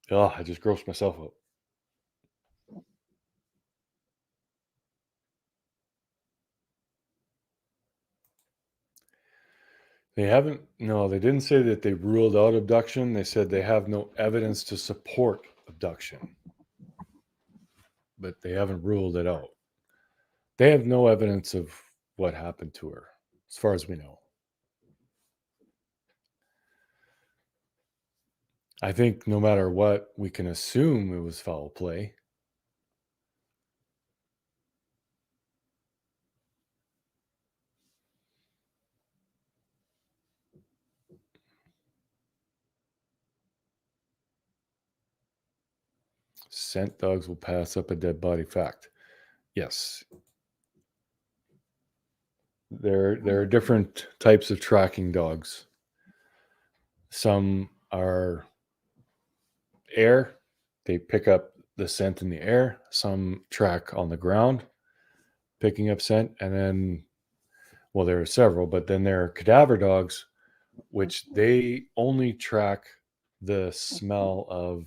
Oh, I just grossed myself up. They didn't say that they ruled out abduction. They said they have no evidence to support abduction, but they haven't ruled it out. They have no evidence of what happened to her, as far as we know. I think no matter what, we can assume it was foul play. Scent dogs will pass up a dead body. Fact. Yes. There are different types of tracking dogs. Some are air, they pick up the scent in the air. Some track on the ground, picking up scent. And then, well, there are several, but then there are cadaver dogs, which they only track the smell of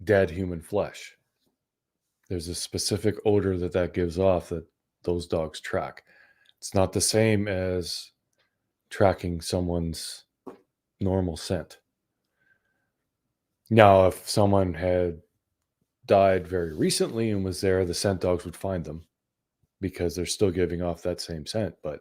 dead human flesh. There's a specific odor that gives off that those dogs track. It's not the same as tracking someone's normal scent. Now, if someone had died very recently and was there, the scent dogs would find them because they're still giving off that same scent. But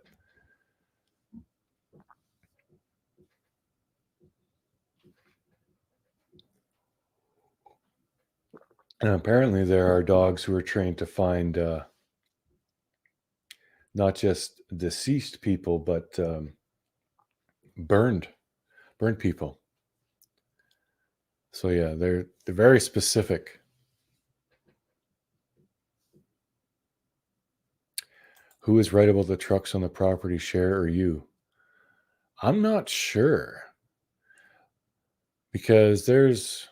and apparently there are dogs who are trained to find not just deceased people, but burned people. So yeah, they're very specific. Who is right about the trucks on the property, Cher or you? I'm not sure, because there's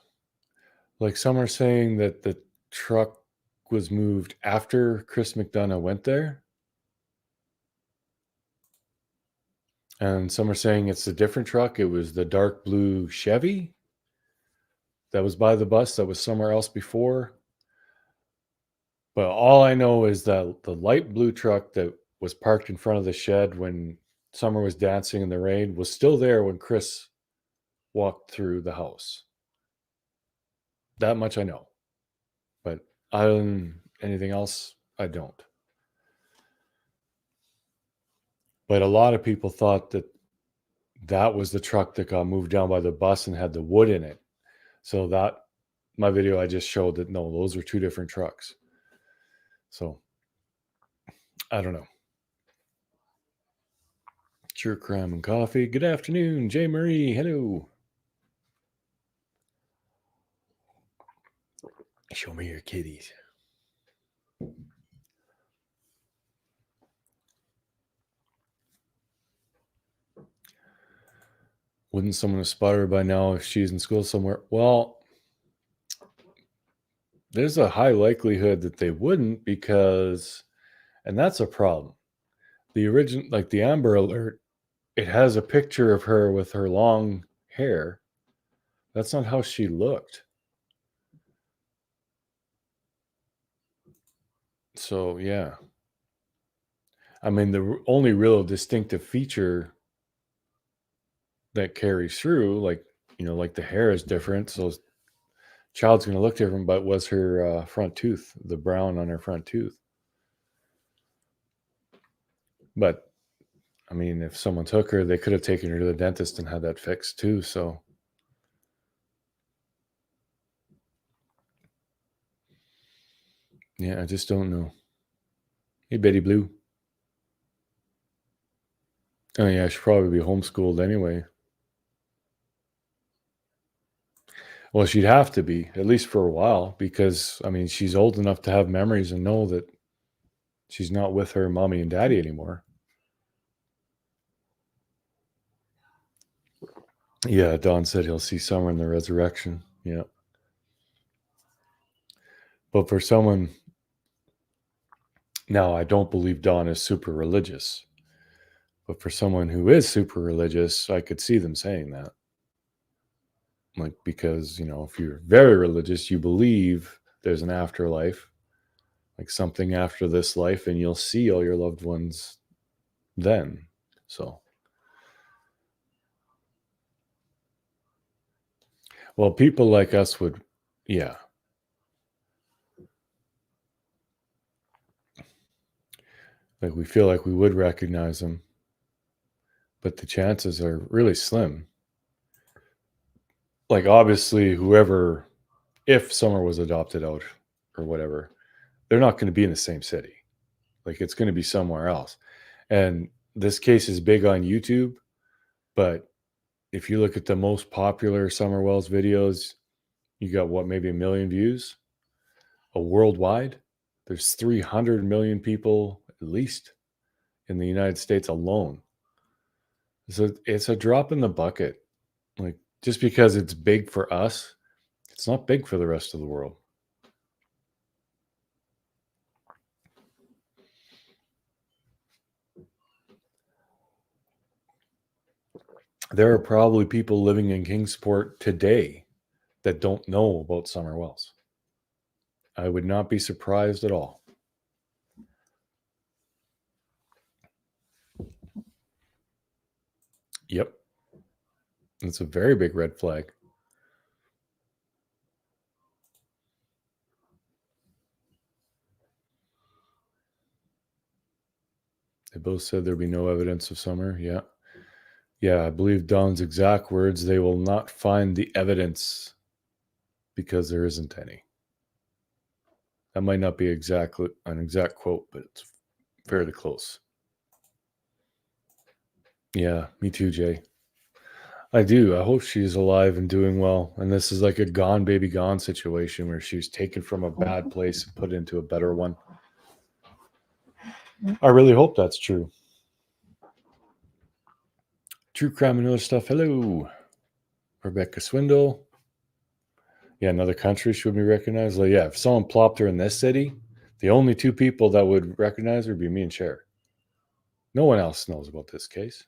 like some are saying that the truck was moved after Chris McDonough went there, and some are saying it's a different truck. It was the dark blue Chevy that was by the bus that was somewhere else before. But all I know is that the light blue truck that was parked in front of the shed when Summer was dancing in the rain was still there when Chris walked through the house. That much I know. But other than anything else, I don't. But a lot of people thought that that was the truck that got moved down by the bus and had the wood in it. So that my video I just showed that no, those are two different trucks. So I don't know. Sure, crime and coffee. Good afternoon, J. Marie. Hello. Show me your kitties. Wouldn't someone have spotted her by now if she's in school somewhere? Well, there's a high likelihood that they wouldn't, because, and that's a problem. The original, like the Amber Alert, it has a picture of her with her long hair. That's not how she looked. So, yeah. I mean, the only real distinctive feature that carries through, like, like the hair is different. So, child's going to look different, but was her front tooth, the brown on her front tooth. But I mean, if someone took her, they could have taken her to the dentist and had that fixed too. So, yeah, I just don't know. Hey, Betty Blue. Oh, yeah, I should probably be homeschooled anyway. Well, she'd have to be, at least for a while, because, I mean, she's old enough to have memories and know that she's not with her mommy and daddy anymore. Yeah, Don said he'll see Summer in the resurrection. Yeah. But for someone, now I don't believe Don is super religious, but for someone who is super religious, I could see them saying that. Like, because, if you're very religious, you believe there's an afterlife, like something after this life, and you'll see all your loved ones then. So, well, people like us would, yeah. Like, we feel like we would recognize them, but the chances are really slim. Like, obviously, whoever, if Summer was adopted out or whatever, they're not going to be in the same city. Like, it's going to be somewhere else. And this case is big on YouTube, but if you look at the most popular Summer Wells videos, you got what, maybe 1 million views? Worldwide, there's 300 million people at least in the United States alone. So it's a drop in the bucket. Like, just because it's big for us, it's not big for the rest of the world. There are probably people living in Kingsport today that don't know about Summer Wells. I would not be surprised at all. Yep. It's a very big red flag. They both said there'd be no evidence of Summer. Yeah. Yeah, I believe Don's exact words, they will not find the evidence because there isn't any. That might not be an exact quote, but it's fairly close. Yeah, me too, Jay. I do. I hope she's alive and doing well. And this is like a gone baby gone situation where she was taken from a bad place and put into a better one. I really hope that's true. True crime and other stuff. Hello, Rebecca Swindle. Yeah, another country should be recognized. Like, yeah, if someone plopped her in this city, the only two people that would recognize her would be me and Cher. No one else knows about this case.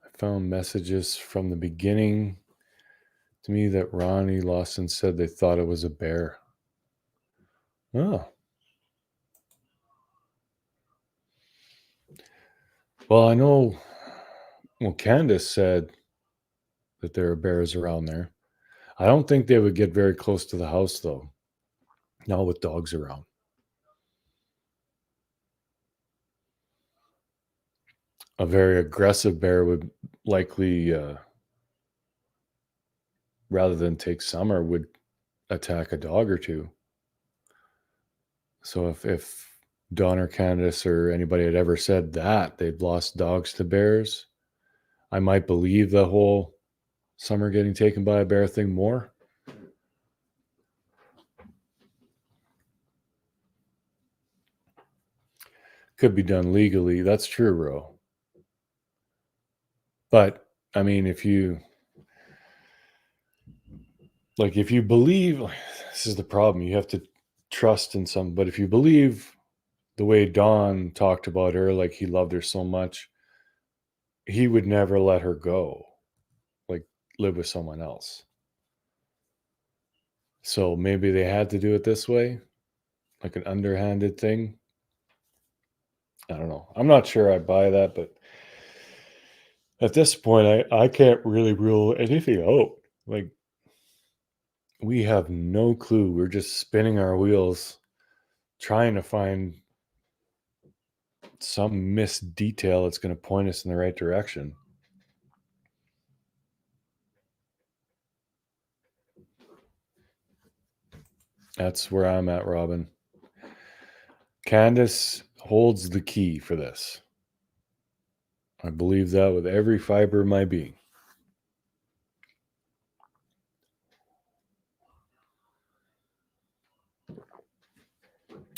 I found messages from the beginning to me that Ronnie Lawson said they thought it was a bear. Oh. Well, I know, well, Candus said that there are bears around there. I don't think they would get very close to the house, though, not with dogs around. A very aggressive bear would likely, rather than take Summer, would attack a dog or two. So if Don or Candace or anybody had ever said that they'd lost dogs to bears, I might believe the whole Summer getting taken by a bear thing more. Could be done legally. That's true, Ro. But I mean, if you if you believe, this is the problem. You have to trust in some. But if you believe the way Don talked about her, like he loved her so much, he would never let her go, like live with someone else. So maybe they had to do it this way, like an underhanded thing. I don't know. I'm not sure I buy that, but at this point, I can't really rule anything out. Like, we have no clue. We're just spinning our wheels trying to find some missed detail that's going to point us in the right direction. That's where I'm at, Robin. Candus holds the key for this. I believe that with every fiber of my being.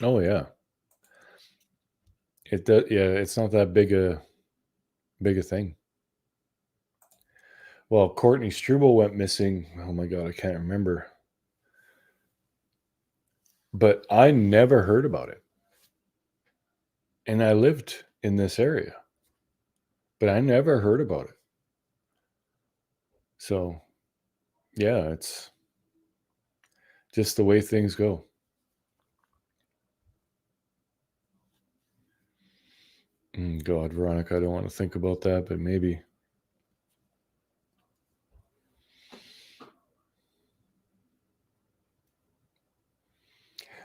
Oh yeah, it does. Yeah, it's not that big a thing. Well, Courtney Struble went missing. Oh my god, I can't remember, but I never heard about it, and I lived in this area, but I never heard about it. So yeah, it's just the way things go. God, Veronica, I don't want to think about that, but maybe.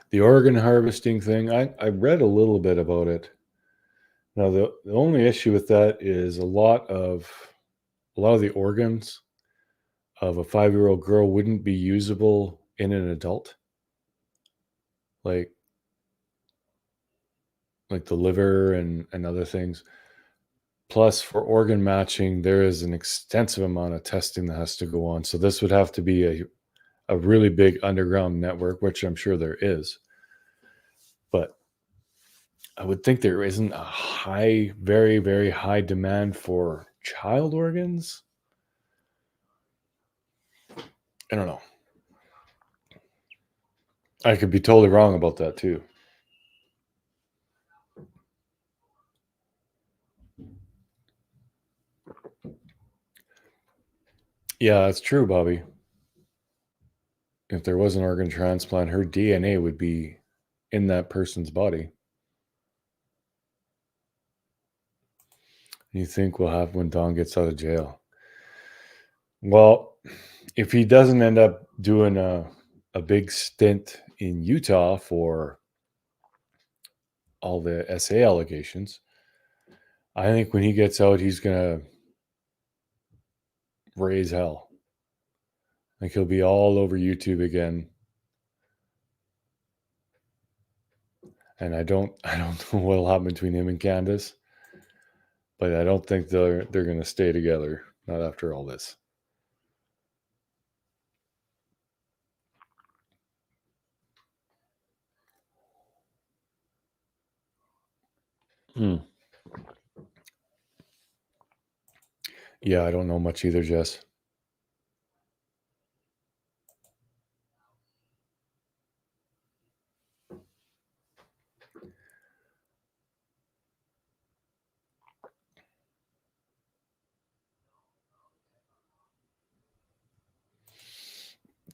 The organ harvesting thing, I read a little bit about it. Now the only issue with that is a lot of the organs of a 5-year-old girl wouldn't be usable in an adult. Like the liver and other things. Plus, for organ matching, there is an extensive amount of testing that has to go on. So this would have to be a really big underground network, which I'm sure there is. But I would think there isn't a very, very high demand for child organs. I don't know. I could be totally wrong about that too. Yeah, that's true, Bobby. If there was an organ transplant, her DNA would be in that person's body. You think we'll have when Don gets out of jail? Well, if he doesn't end up doing a big stint in Utah for all the SA allegations, I think when he gets out, he's gonna raise hell. Like he'll be all over YouTube again. And I don't know what'll happen between him and Candus, but I don't think they're gonna stay together. Not after all this. Yeah, I don't know much either, Jess.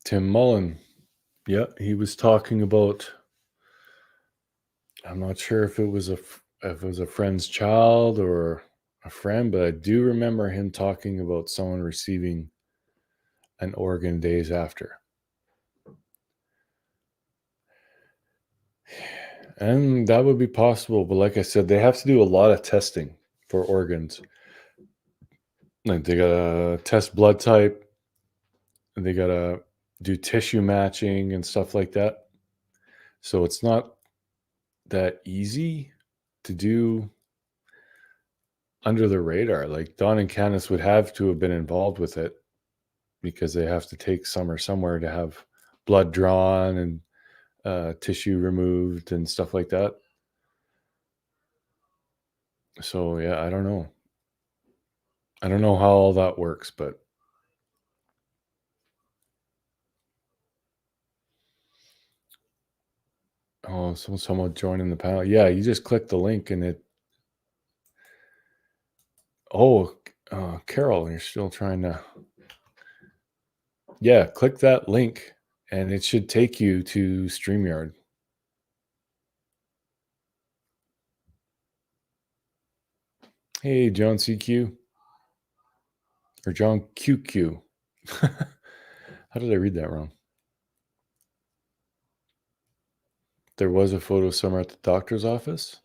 Tim Mullen. Yeah, he was talking about. I'm not sure if it was a friend's child or a friend, but I do remember him talking about someone receiving an organ days after. And that would be possible, but like I said, they have to do a lot of testing for organs. Like they gotta test blood type, and they gotta do tissue matching and stuff like that. So it's not that easy to do under the radar. Like Don and Candus would have to have been involved with it because they have to take summer somewhere to have blood drawn and tissue removed and stuff like that. So yeah, I don't know. I don't know how all that works, but oh, someone joining the panel. Yeah, you just click the link and it. Oh, Carol, you're still trying to. Yeah, click that link and it should take you to StreamYard. Hey, John CQ. Or John QQ. How did I read that wrong? There was a photo somewhere at the doctor's office.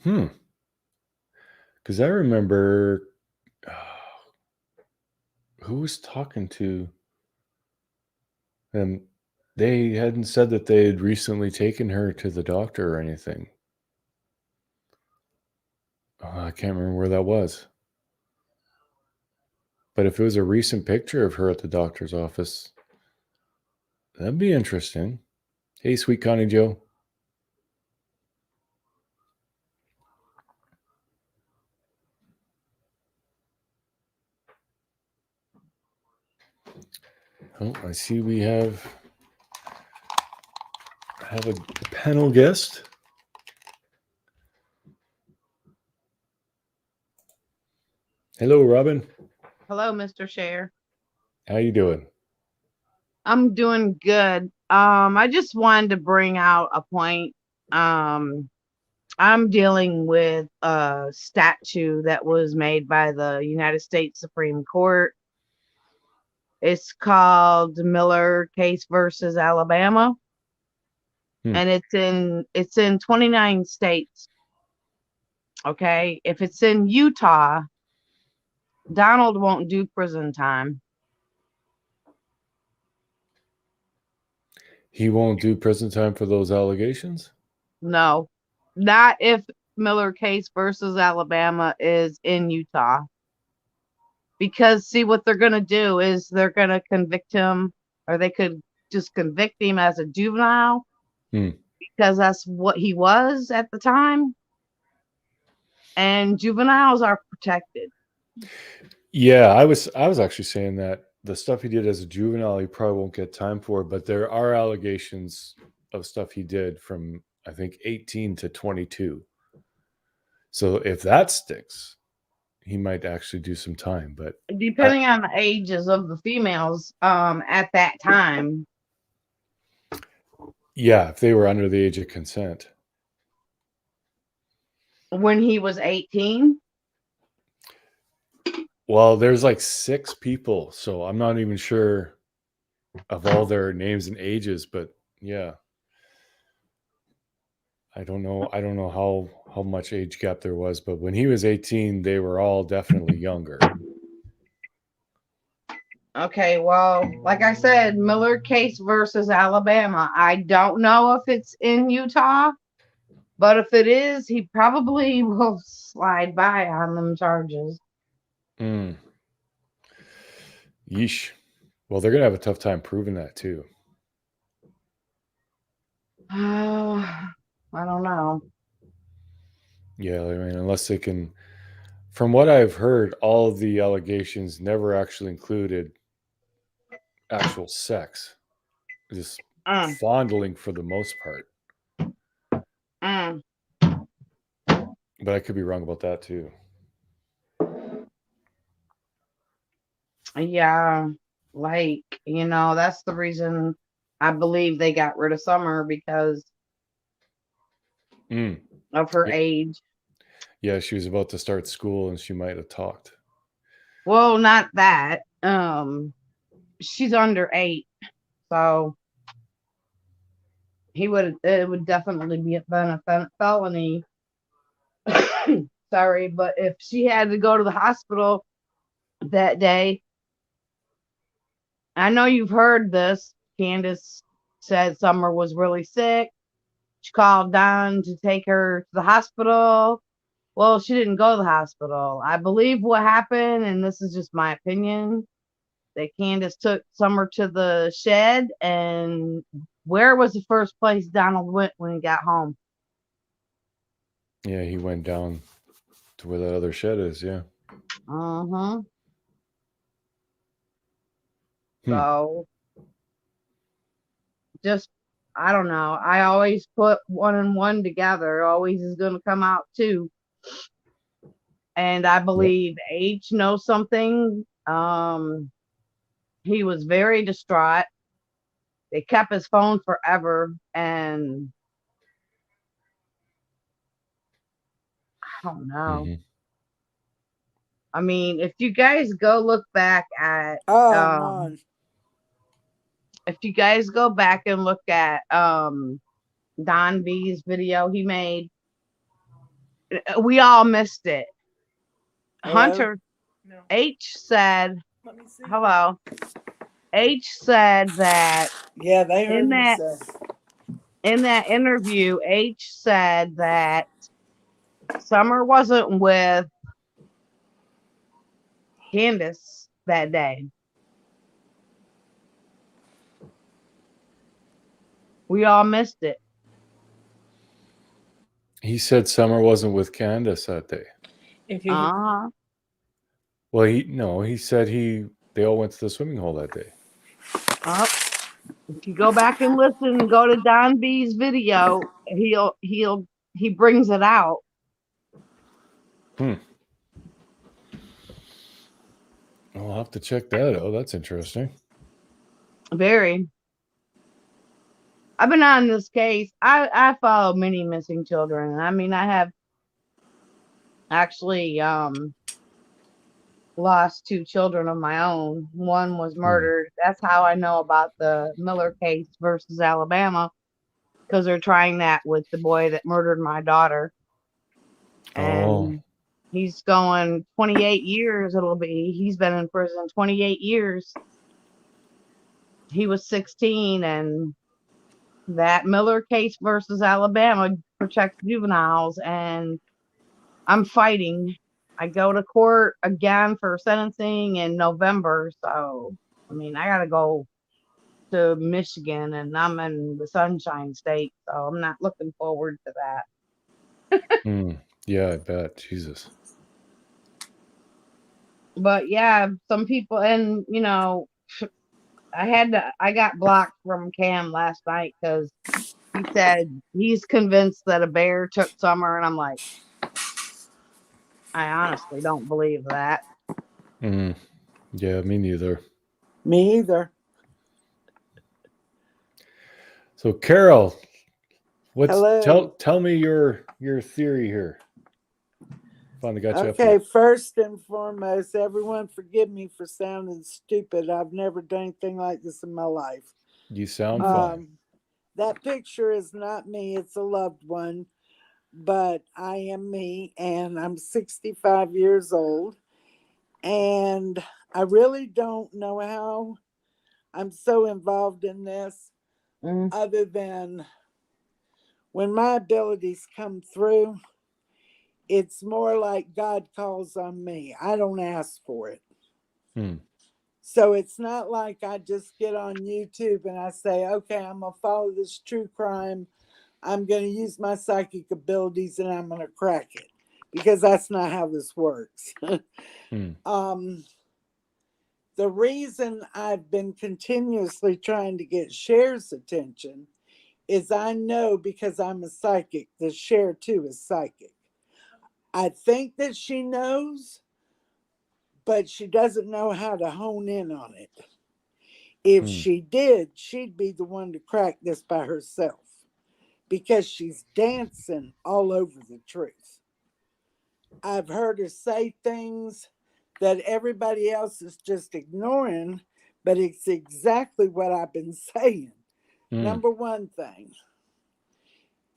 Because I remember who was talking to them. They hadn't said that they had recently taken her to the doctor or anything. I can't remember where that was. But if it was a recent picture of her at the doctor's office, that'd be interesting. Hey, sweet Connie Joe. Oh, I see we have a panel guest. Hello, Robin. Hello, Mr. Cher. How you doing? I'm doing good. I just wanted to bring out a point. I'm dealing with a statute that was made by the United States Supreme Court. It's called Miller Case versus Alabama. And it's in 29 states. Okay. If it's in Utah, Donald won't do prison time. He won't do prison time for those allegations? No, not if Miller Case versus Alabama is in Utah. Because see, what they're going to do is they're going to convict him, or they could just convict him as a juvenile because that's what he was at the time. And juveniles are protected. Yeah, I was actually saying that the stuff he did as a juvenile, he probably won't get time for, but there are allegations of stuff he did from, I think, 18 to 22. So if that sticks, he might actually do some time, but depending on the ages of the females at that time. Yeah, if they were under the age of consent. When he was 18? Well, there's like 6 people, so I'm not even sure of all their names and ages, but yeah. I don't know. I don't know how much age gap there was, but when he was 18, they were all definitely younger. Okay, well, like I said, Miller case versus Alabama. I don't know if it's in Utah, but if it is, he probably will slide by on them charges. Mm. Yeesh. Well, they're gonna have a tough time proving that too. Oh, I don't know. Yeah, I mean, unless they can. From what I've heard, all of the allegations never actually included actual sex, just Mm, fondling for the most part. mm. But I could be wrong about that too. Yeah, like, that's the reason I believe they got rid of Summer because Mm. of her Yeah, age. yeah, she was about to start school and she might have talked. Well, not that. She's under 8, so it would definitely be a felony. Sorry, but if she had to go to the hospital that day, I know you've heard this. Candus said Summer was really sick. She called Don to take her to the hospital. Well, she didn't go to the hospital. I believe what happened, and this is just my opinion, that Candus took Summer to the shed. And where was the first place Donald went when he got home? Yeah, he went down to where that other shed is. Yeah. Uh-huh. Hmm. So just, I don't know. I always put one and one together. Always is going to come out two. And I Yep. believe H knows something. He was very distraught. They kept his phone forever, and I don't know. Mm-hmm. I mean, if you guys go look back at, Oh man. if you guys go back and look at Don B's video he made, we all missed it. Hello? Hunter No. H said, Let me see. hello. H said that Yeah, they heard in me that say. in that interview, H said that Summer wasn't with Candus that day. We all missed it. He said Summer wasn't with Candus that day. If you Uh-huh. Well, he said they all went to the swimming hole that day. If you go back and listen and go to Don B's video, he brings it out. Hmm. I'll have to check that out. That's interesting. Very. I've been on this case. I follow many missing children. I mean, I have actually lost 2 children of my own. One was murdered. That's how I know about the Miller case versus Alabama, because they're trying that with the boy that murdered my daughter. Oh. And he's going 28 years. He's been in prison 28 years. He was 16, and that Miller case versus Alabama protects juveniles, and I'm fighting. I go to court again for sentencing in November. So, I mean, I got to go to Michigan, and I'm in the Sunshine State. So I'm not looking forward to that. Yeah, I bet. Jesus. But yeah, some people, and I got blocked from Cam last night because he said he's convinced that a bear took Summer, and I'm like, I honestly don't believe that. Yeah, me neither. Me either. So, Carol, Hello. tell me your theory here. Finally got you up Okay, here. first and foremost, everyone forgive me for sounding stupid. I've never done anything like this in my life. You sound fine. That picture is not me, it's a loved one, but I am me, and I'm 65 years old, and I really don't know how I'm so involved in this, other than when my abilities come through, it's more like God calls on me. I don't ask for it. So it's not like I just get on YouTube and I say, okay, I'm going to follow this true crime. I'm going to use my psychic abilities and I'm going to crack it. Because that's not how this works. The reason I've been continuously trying to get Cher's attention is I know, because I'm a psychic, that Cher too is psychic. I think that she knows, but she doesn't know how to hone in on it. If she did, she'd be the one to crack this by herself, because she's dancing all over the truth. I've heard her say things that everybody else is just ignoring, but it's exactly what I've been saying. Number one thing,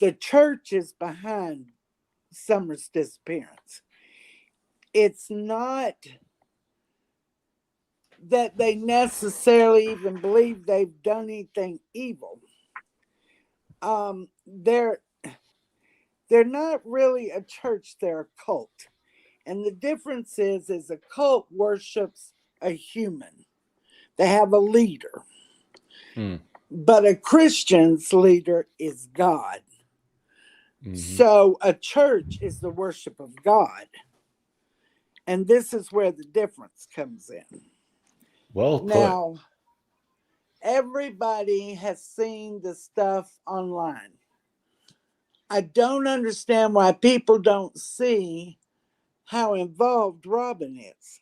the church is behind Summer's disappearance. It's not that they necessarily even believe they've done anything evil. They're not really a church, they're a cult. And the difference is a cult worships a human. They have a leader. But a Christian's leader is God. So a church is the worship of God. And this is where the difference comes in. Well put. Now, everybody has seen the stuff online. I don't understand why people don't see how involved Robin is.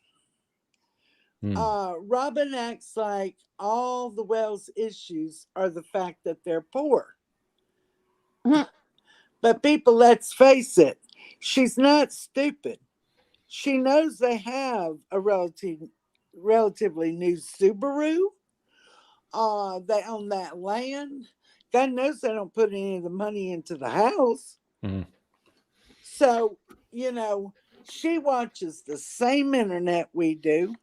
Robin acts like all the Wells issues are the fact that they're poor. But people, let's face it, she's not stupid. She knows they have a relatively new Subaru. They own that land. God knows they don't put any of the money into the house. So, she watches the same internet we do.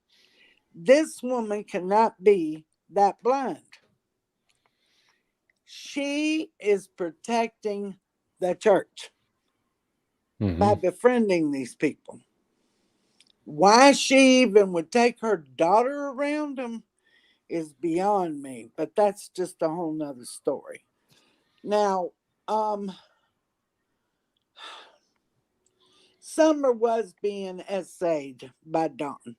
This woman cannot be that blind. She is protecting the church by befriending these people. Why she even would take her daughter around them is beyond me, but that's just a whole nother story. Now, Summer was being essayed by Don.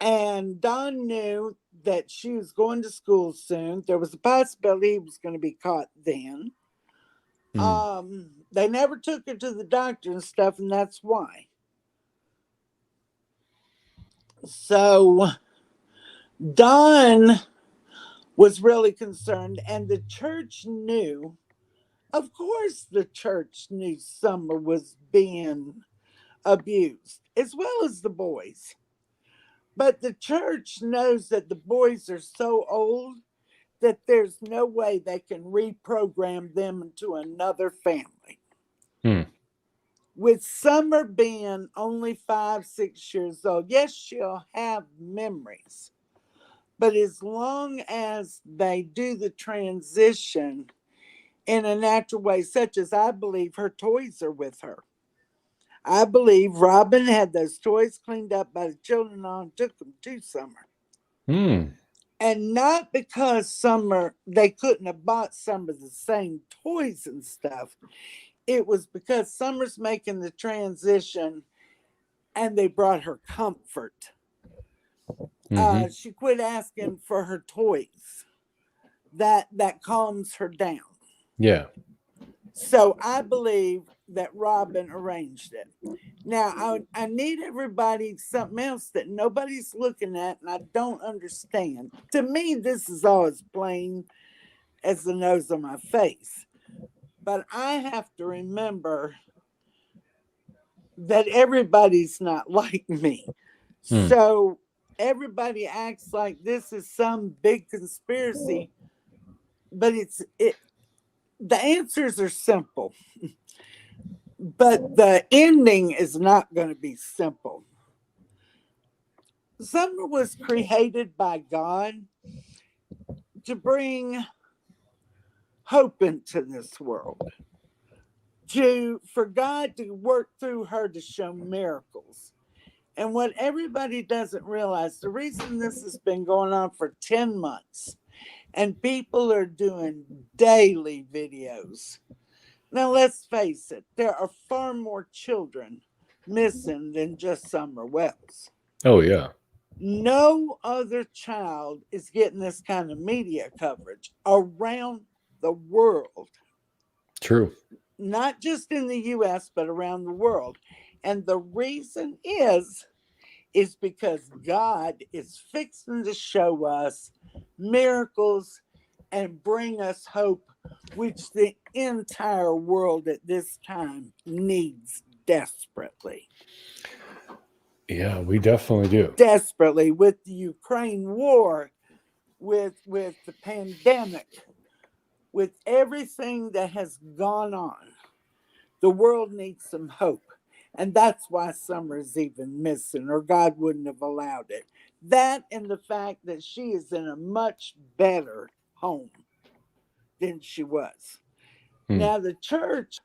And Don knew that she was going to school soon. There was a possibility he was going to be caught then. They never took her to the doctor and stuff, and that's why. So Don was really concerned, and the church knew. Of course, the church knew Summer was being abused, as well as the boys. But the church knows that the boys are so old that there's no way they can reprogram them into another family. With Summer being only 5, 6 years old, yes, she'll have memories. But as long as they do the transition in a natural way, such as I believe her toys are with her. I believe Robin had those toys cleaned up by the children and took them to Summer. And not because they couldn't have bought Summer the same toys and stuff. It was because Summer's making the transition and they brought her comfort. She quit asking for her toys. That calms her down. Yeah. So I believe that Robin arranged it. Now, I need everybody something else that nobody's looking at and I don't understand. To me, this is all as plain as the nose on my face. But I have to remember that everybody's not like me. So everybody acts like this is some big conspiracy but the answers are simple, but the ending is not going to be simple. Summer was created by God to bring hope into this world, for God to work through her to show miracles. And what everybody doesn't realize, the reason this has been going on for 10 months and people are doing daily videos. Now, let's face it, there are far more children missing than just Summer Wells. Oh, yeah. No other child is getting this kind of media coverage around the world. True. Not just in the US, but around the world. And the reason is because God is fixing to show us miracles and bring us hope, which the entire world at this time needs desperately. Yeah, we definitely do. Desperately, with the Ukraine war, with the pandemic, with everything that has gone on, the world needs some hope. And that's why Summer's even missing, or God wouldn't have allowed it. That and the fact that she is in a much better home than she was. Now, the church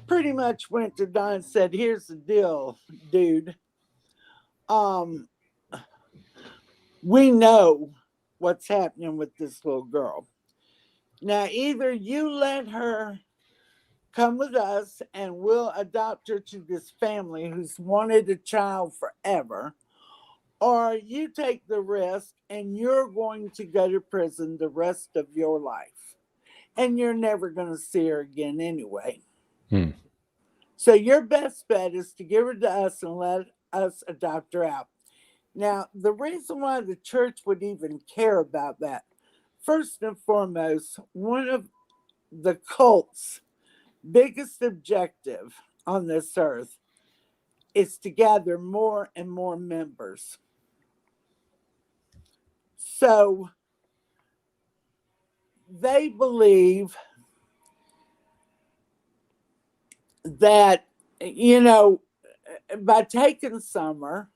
pretty much went to Don and said, here's the deal, dude. We know what's happening with this little girl. Now, either you let her come with us and we'll adopt her to this family who's wanted a child forever, or you take the risk and you're going to go to prison the rest of your life. And you're never going to see her again anyway. So your best bet is to give her to us and let us adopt her out. Now, the reason why the church would even care about that, first and foremost, one of the cult's biggest objective on this earth is to gather more and more members. So they believe that, by taking Summer,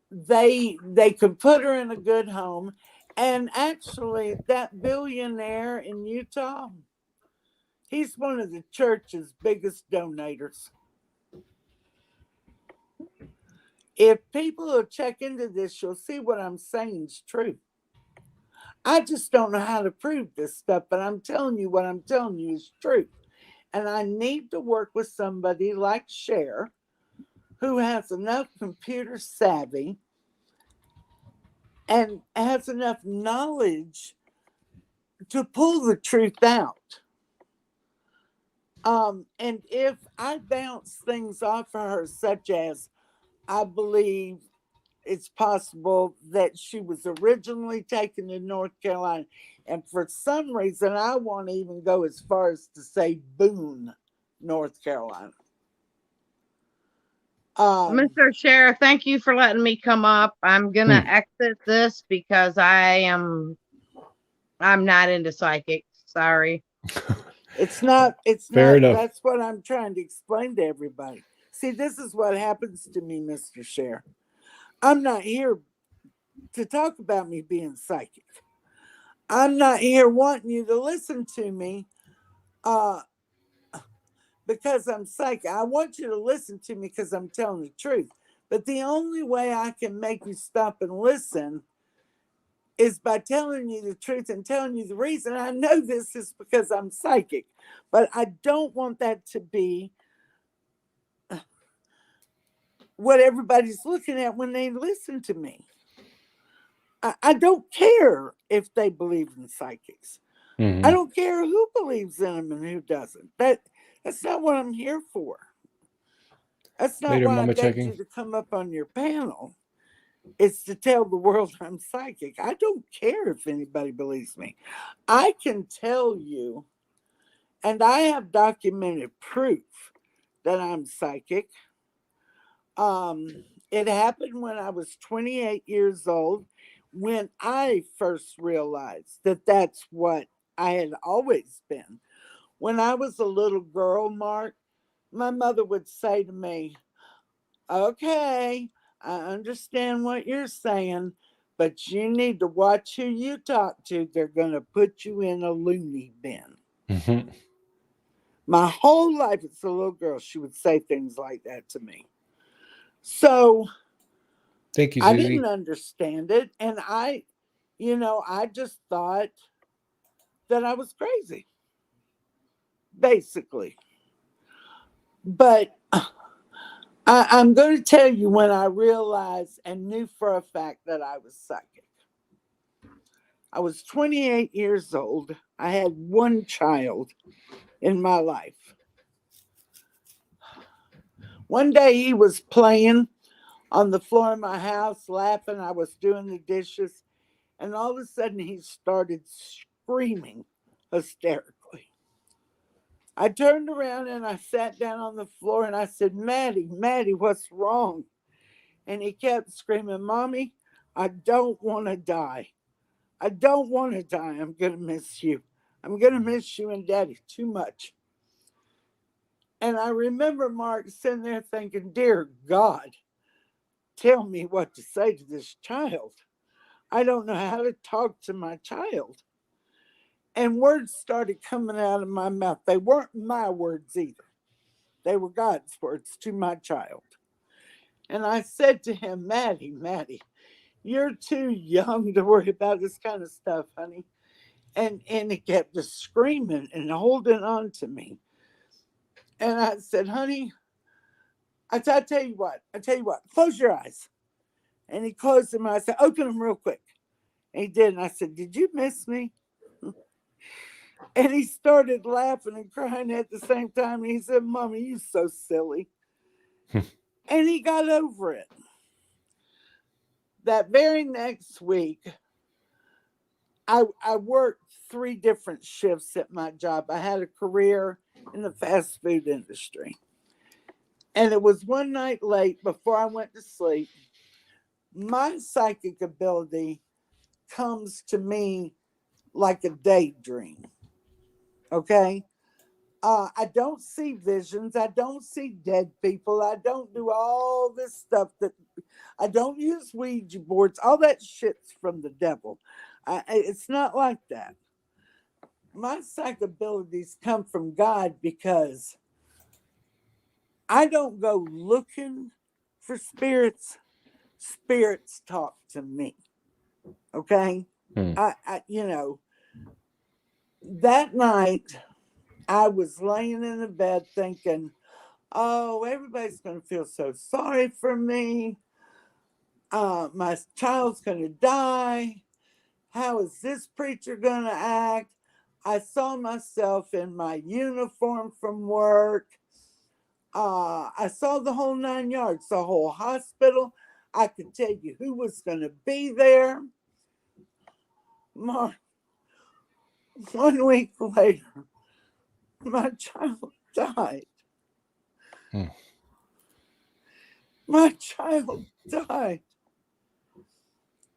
they could put her in a good home. And actually, that billionaire in Utah, he's one of the church's biggest donators. If people will check into this, you'll see what I'm saying is true. I just don't know how to prove this stuff, but I'm telling you what I'm telling you is true. And I need to work with somebody like Cher, who has enough computer savvy and has enough knowledge to pull the truth out. And if I bounce things off of her, such as I believe it's possible that she was originally taken to North Carolina, and for some reason I want to even go as far as to say Boone, North Carolina. Mr. Sheriff, thank you for letting me come up. I'm gonna exit this because I'm not into psychics. Sorry. It's not Fair enough. That's what I'm trying to explain to everybody. See, this is what happens to me, Mr. Cher. I'm not here to talk about me being psychic. I'm not here wanting you to listen to me because I'm psychic. I want you to listen to me because I'm telling the truth. But the only way I can make you stop and listen is by telling you the truth and telling you the reason. I know this is because I'm psychic, but I don't want that to be what everybody's looking at when they listen to me. I don't care if they believe in psychics. I don't care who believes in them and who doesn't. That's not what I'm here for. That's not Later, why Mama I got checking. you to come up on your panel. It's to tell the world I'm psychic. I don't care if anybody believes me. I can tell you, and I have documented proof that I'm psychic. It happened when I was 28 years old, when I first realized that that's what I had always been. When I was a little girl, Mark, my mother would say to me, okay, I understand what you're saying, but you need to watch who you talk to. They're going to put you in a loony bin. Mhm. My whole life as a little girl, she would say things like that to me. So Thank you, I didn't Susie. understand it. And I just thought that I was crazy, basically. But I'm going to tell you when I realized and knew for a fact that I was psychic. I was 28 years old. I had one child in my life. One day he was playing on the floor of my house, laughing. I was doing the dishes, and all of a sudden he started screaming hysterically. I turned around and I sat down on the floor and I said, Maddie, Maddie, what's wrong? And he kept screaming, Mommy, I don't want to die. I don't want to die. I'm going to miss you. I'm going to miss you and Daddy too much. And I remember Mark sitting there thinking, dear God, tell me what to say to this child. I don't know how to talk to my child. And words started coming out of my mouth. They weren't my words either. They were God's words to my child. And I said to him, Maddie, Maddie, you're too young to worry about this kind of stuff, honey. And he kept just screaming and holding on to me. And I said, honey, I tell you what, close your eyes. And he closed them. I said, open them real quick. And he did. And I said, did you miss me? And he started laughing and crying at the same time. And he said, Mommy, you so silly. And he got over it. That very next week, I worked 3 different shifts at my job. I had a career in the fast food industry. And it was one night late before I went to sleep. My psychic ability comes to me like a daydream. Okay? I don't see visions. I don't see dead people. I don't do all this stuff I don't use Ouija boards. All that shit's from the devil. It's not like that. My psychic abilities come from God because I don't go looking for spirits. Spirits talk to me. Okay? Hmm. That night I was laying in the bed thinking, oh, everybody's going to feel so sorry for me. My child's going to die. How is this preacher going to act? I saw myself in my uniform from work. I saw the whole 9 yards, the whole hospital. I could tell you who was going to be there. Mark, 1 week later, my child died. Hmm. My child died.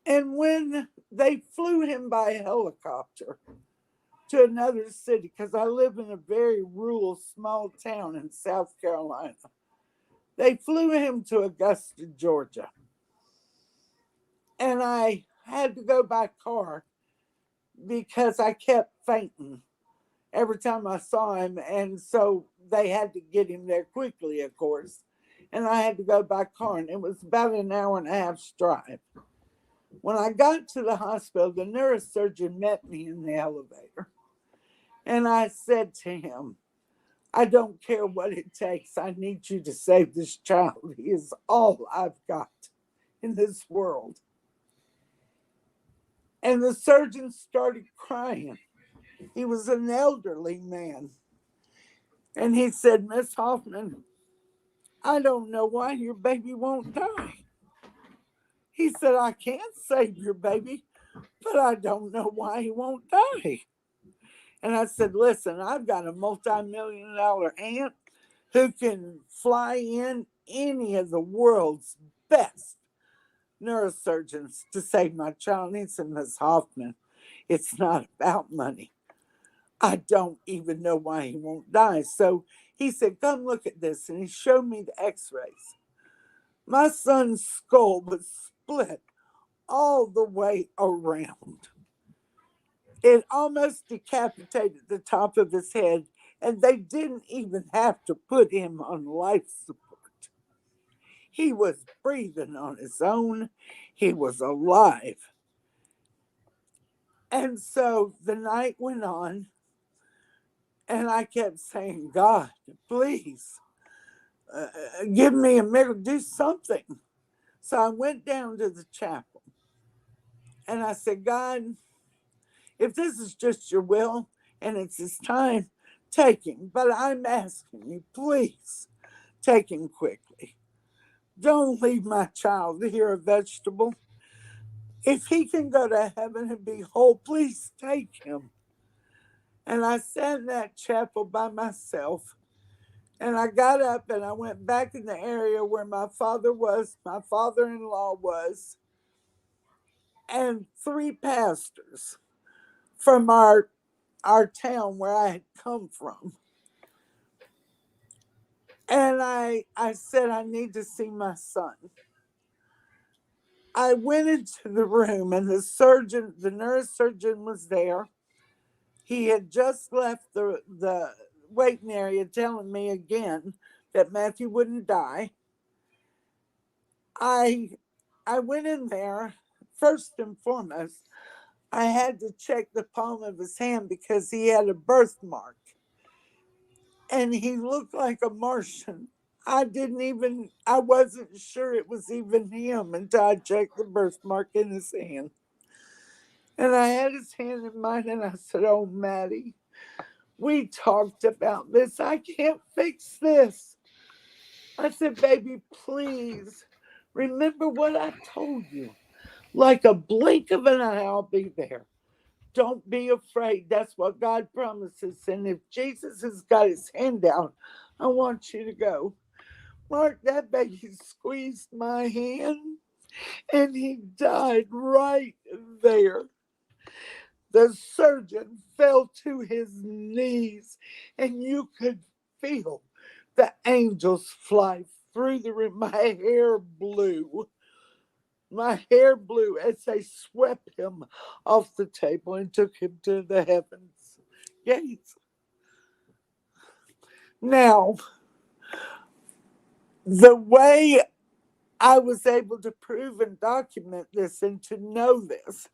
And when they flew him by helicopter to another city, because I live in a very rural, small town in South Carolina, they flew him to Augusta, Georgia. And I had to go by car because I kept fainting every time I saw him. And so they had to get him there quickly, of course. And I had to go by car, and it was about an hour and a half's drive. When I got to the hospital, the neurosurgeon met me in the elevator. And I said to him, I don't care what it takes. I need you to save this child. He is all I've got in this world. And the surgeon started crying. He was an elderly man. And he said, Miss Hoffman, I don't know why your baby won't die. He said, I can't save your baby, but I don't know why he won't die. And I said, listen, I've got a multi-million-dollar aunt who can fly in any of the world's best neurosurgeons to save my child. And he said, Miss Hoffman, it's not about money. I don't even know why he won't die. So he said, come look at this. And he showed me the x-rays. My son's skull was split all the way around. It almost decapitated the top of his head, and they didn't even have to put him on life support. He was breathing on his own. He was alive. And so the night went on, and I kept saying, God, please give me a miracle, do something. So I went down to the chapel, and I said, God, if this is just your will and it's his time, take him. But I'm asking you, please take him quickly. Don't leave my child here a vegetable. If he can go to heaven and be whole, please take him. And I sat in that chapel by myself. And I got up and I went back in the area where my father was, my father-in-law was, and 3 pastors from our town where I had come from. And I said, I need to see my son. I went into the room and the neurosurgeon was there. He had just left the waiting area telling me again that Matthew wouldn't die. I went in there. First and foremost, I had to check the palm of his hand because he had a birthmark. And he looked like a Martian. I wasn't sure it was even him until I checked the birthmark in his hand. And I had his hand in mine and I said, oh, Maddie, we talked about this. I can't fix this. I said, baby, please remember what I told you. Like a blink of an eye, I'll be there. Don't be afraid. That's what God promises. And if Jesus has got his hand out, I want you to go. Mark, that baby squeezed my hand and he died right there. The surgeon fell to his knees and you could feel the angels fly through the room. My hair blew. My hair blew as they swept him off the table and took him to the heavens gates. Now, the way I was able to prove and document this and to know this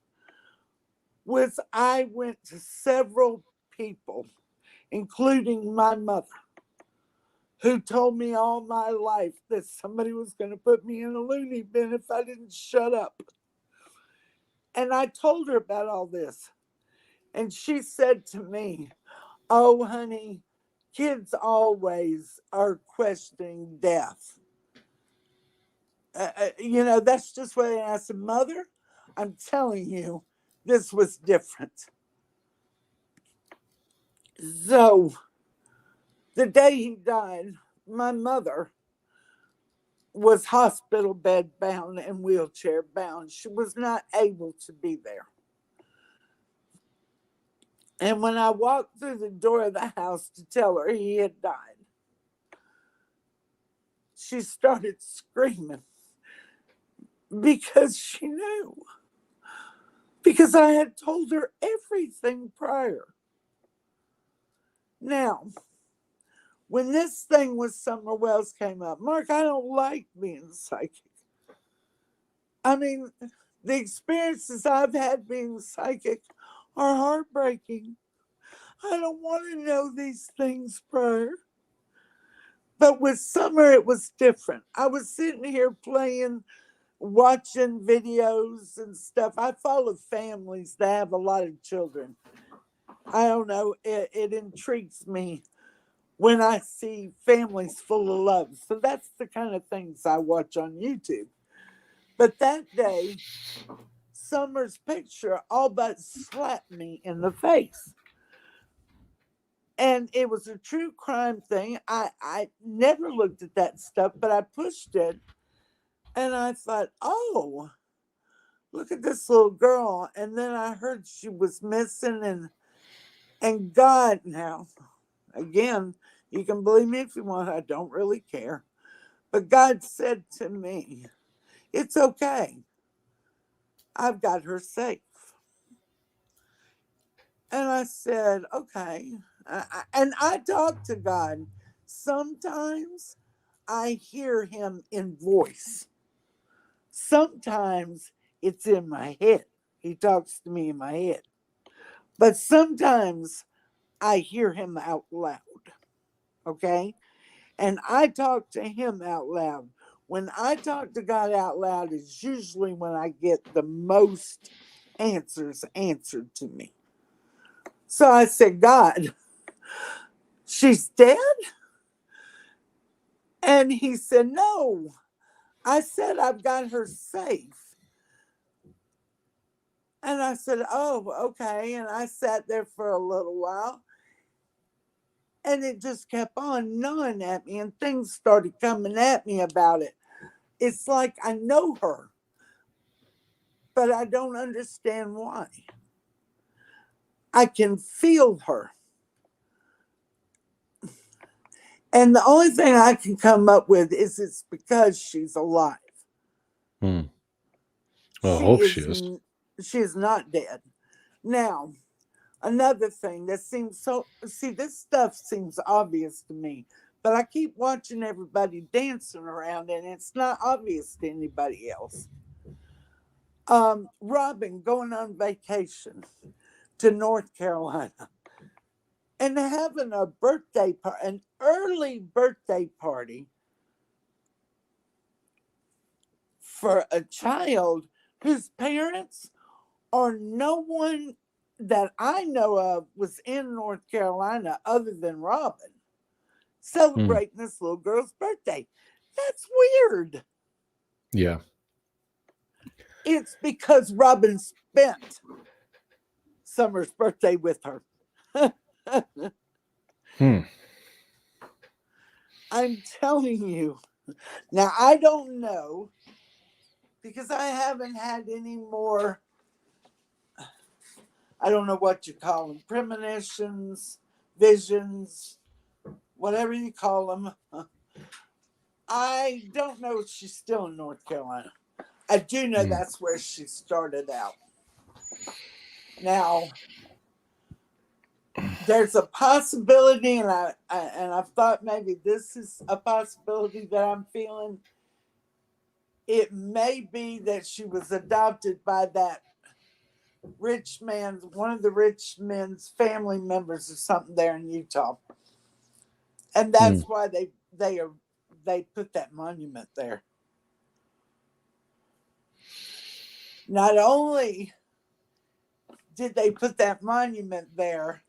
was I went to several people, including my mother, who told me all my life that somebody was going to put me in a loony bin if I didn't shut up. And I told her about all this. And she said to me, oh, honey, kids always are questioning death. That's just what I said. Mother, I'm telling you, this was different. So the day he died, my mother was hospital bed bound and wheelchair bound. She was not able to be there. And when I walked through the door of the house to tell her he had died, she started screaming because she knew. Because I had told her everything prior. Now, when this thing with Summer Wells came up, Mark, I don't like being psychic. I mean, the experiences I've had being psychic are heartbreaking. I don't want to know these things prior. But with Summer, it was different. I was sitting here playing, watching videos and stuff. I follow families that have a lot of children. I don't know, it intrigues me when I see families full of love. So that's the kind of things I watch on YouTube. But that day, Summer's picture all but slapped me in the face. And it was a true crime thing. I never looked at that stuff, but I pushed it. And I thought, oh, look at this little girl. And then I heard she was missing, and God, now, again, you can believe me if you want, I don't really care. But God said to me, it's okay. I've got her safe. And I said, okay. And I talk to God. Sometimes I hear him in voice. Sometimes it's in my head. He talks to me in my head. But sometimes I hear him out loud. Okay? And I talk to him out loud. When I talk to God out loud, is usually when I get the most answers answered to me. So I said, God, she's dead? And he said, no. I said, I've got her safe. And I said, oh, okay. And I sat there for a little while. And it just kept on gnawing at me. And things started coming at me about it. It's like I know her, but I don't understand why. I can feel her. And the only thing I can come up with is it's because she's alive. Well, I hope she is. She is not dead. Now, another thing that seems so, see, this stuff seems obvious to me, but I keep watching everybody dancing around and it's not obvious to anybody else. Robin going on vacation to North Carolina and having a birthday party, an early birthday party for a child whose parents or no one that I know of was in North Carolina other than Robin celebrating this little girl's birthday. That's weird. Yeah. It's because Robin spent Summer's birthday with her. I'm telling you. Now, I don't know because I haven't had any more, I don't know what you call them, premonitions, visions, whatever you call them. I don't know if she's still in North Carolina. I do know that's where she started out. Now, there's a possibility, and I've thought maybe this is a possibility that I'm feeling. It may be that she was adopted by that rich man, one of the rich men's family members or something there in Utah, and that's why they put that monument there. Not only did they put that monument there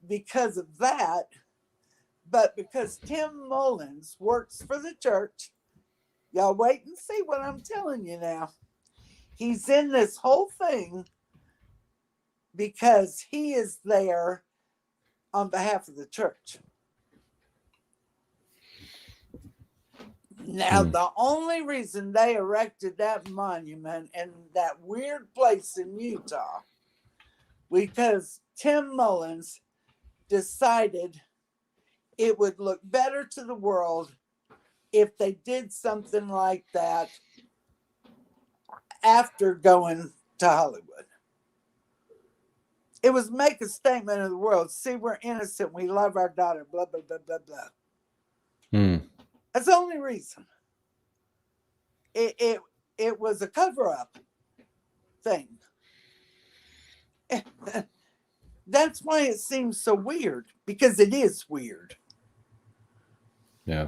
because of that, but because Tim Mullins works for the church. Y'all wait and see what I'm telling you now. He's in this whole thing because he is there on behalf of the church. Now, the only reason they erected that monument in that weird place in Utah, because Tim Mullins decided it would look better to the world if they did something like that after going to Hollywood. It was make a statement of the world. See, we're innocent. We love our daughter. Blah, blah, blah, blah, blah. That's the only reason. It was a cover-up thing. That's why it seems so weird, because it is weird. Yeah.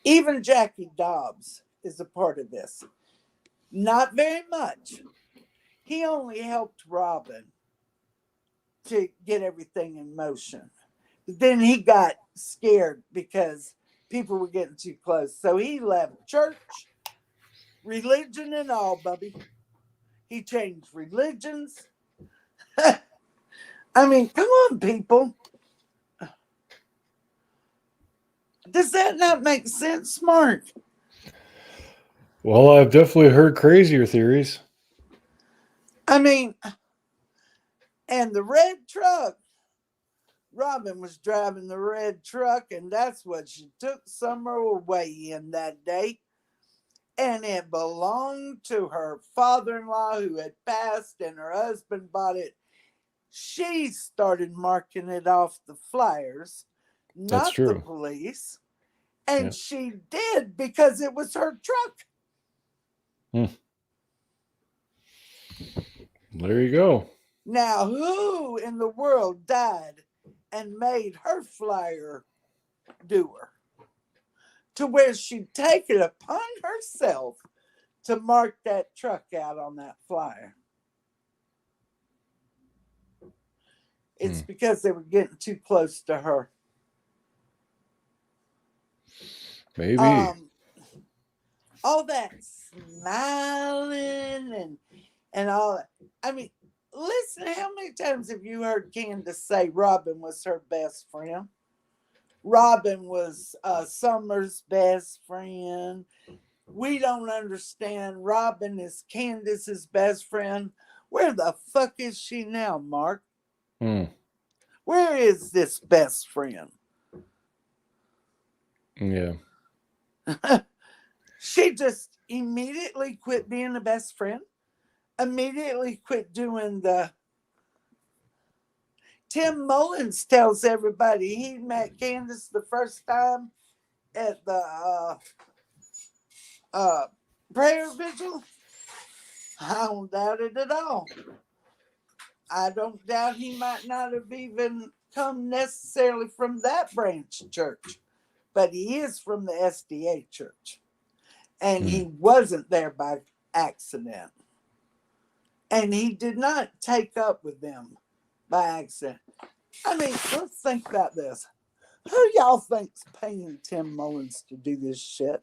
Even Jackie Dobbs is a part of this. Not very much. He only helped Robin to get everything in motion. But then he got scared because people were getting too close. So he left church, religion and all, Bubby. He changed religions. I mean, come on, people. Does that not make sense, Mark? Well, I've definitely heard crazier theories. I mean, and the red truck. Robin was driving the red truck, and that's what she took Summer away in that day. And it belonged to her father-in-law who had passed, and her husband bought it. She started marking it off the flyers, That's not the true. police. And Yeah. she did because it was her truck. There you go. Now, who in the world died and made her flyer doer to where she'd take it upon herself to mark that truck out on that flyer? It's because they were getting too close to her. Maybe. All that smiling and all that. I mean, listen, how many times have you heard Candus say Robin was her best friend? Robin was Summer's best friend. We don't understand. Robin is Candus's best friend. Where the fuck is she now, Mark? Where is this best friend? Yeah. She just immediately quit being a best friend. Immediately quit doing the. Tim Mullins tells everybody he met Candus the first time at the prayer vigil. I don't doubt it at all. I don't doubt he might not have even come necessarily from that branch church, but he is from the SDA church. And he wasn't there by accident. And he did not take up with them by accident. I mean, let's think about this. Who y'all think's paying Tim Mullins to do this shit?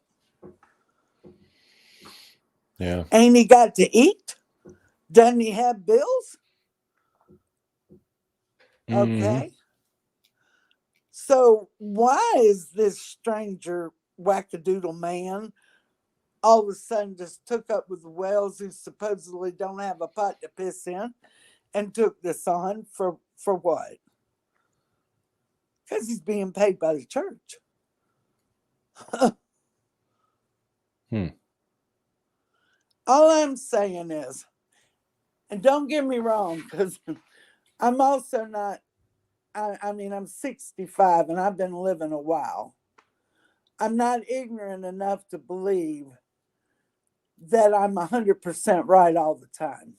Yeah. Ain't he got to eat? Doesn't he have bills? Okay. So why is this stranger wackadoodle man all of a sudden just took up with the Wells who supposedly don't have a pot to piss in and took this on for what? Because he's being paid by the church. All I'm saying is, and don't get me wrong, because I'm also not, I mean, I'm 65 and I've been living a while. I'm not ignorant enough to believe that I'm 100% right all the time.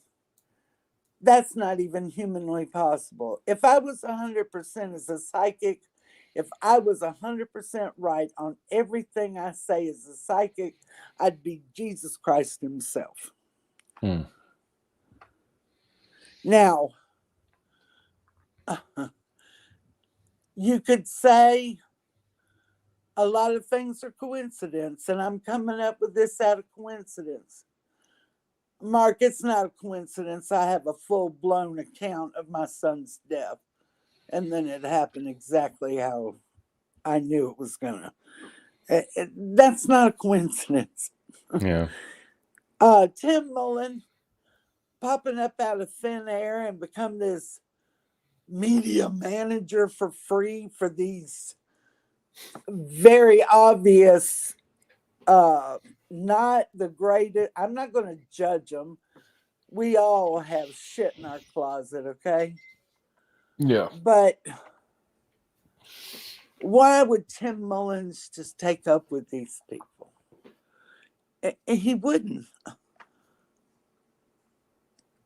That's not even humanly possible. If I was 100% as a psychic, if I was 100% right on everything I say as a psychic, I'd be Jesus Christ himself. Now, you could say a lot of things are coincidence, and I'm coming up with this out of coincidence. Mark, it's not a coincidence. I have a full-blown account of my son's death, and then it happened exactly how I knew it was gonna. That's not a coincidence. Yeah. Tim Mullen popping up out of thin air and become this media manager for free for these very obvious, not the greatest. I'm not going to judge them. We all have shit in our closet, okay? Yeah. But why would Tim Mullins just take up with these people? He wouldn't.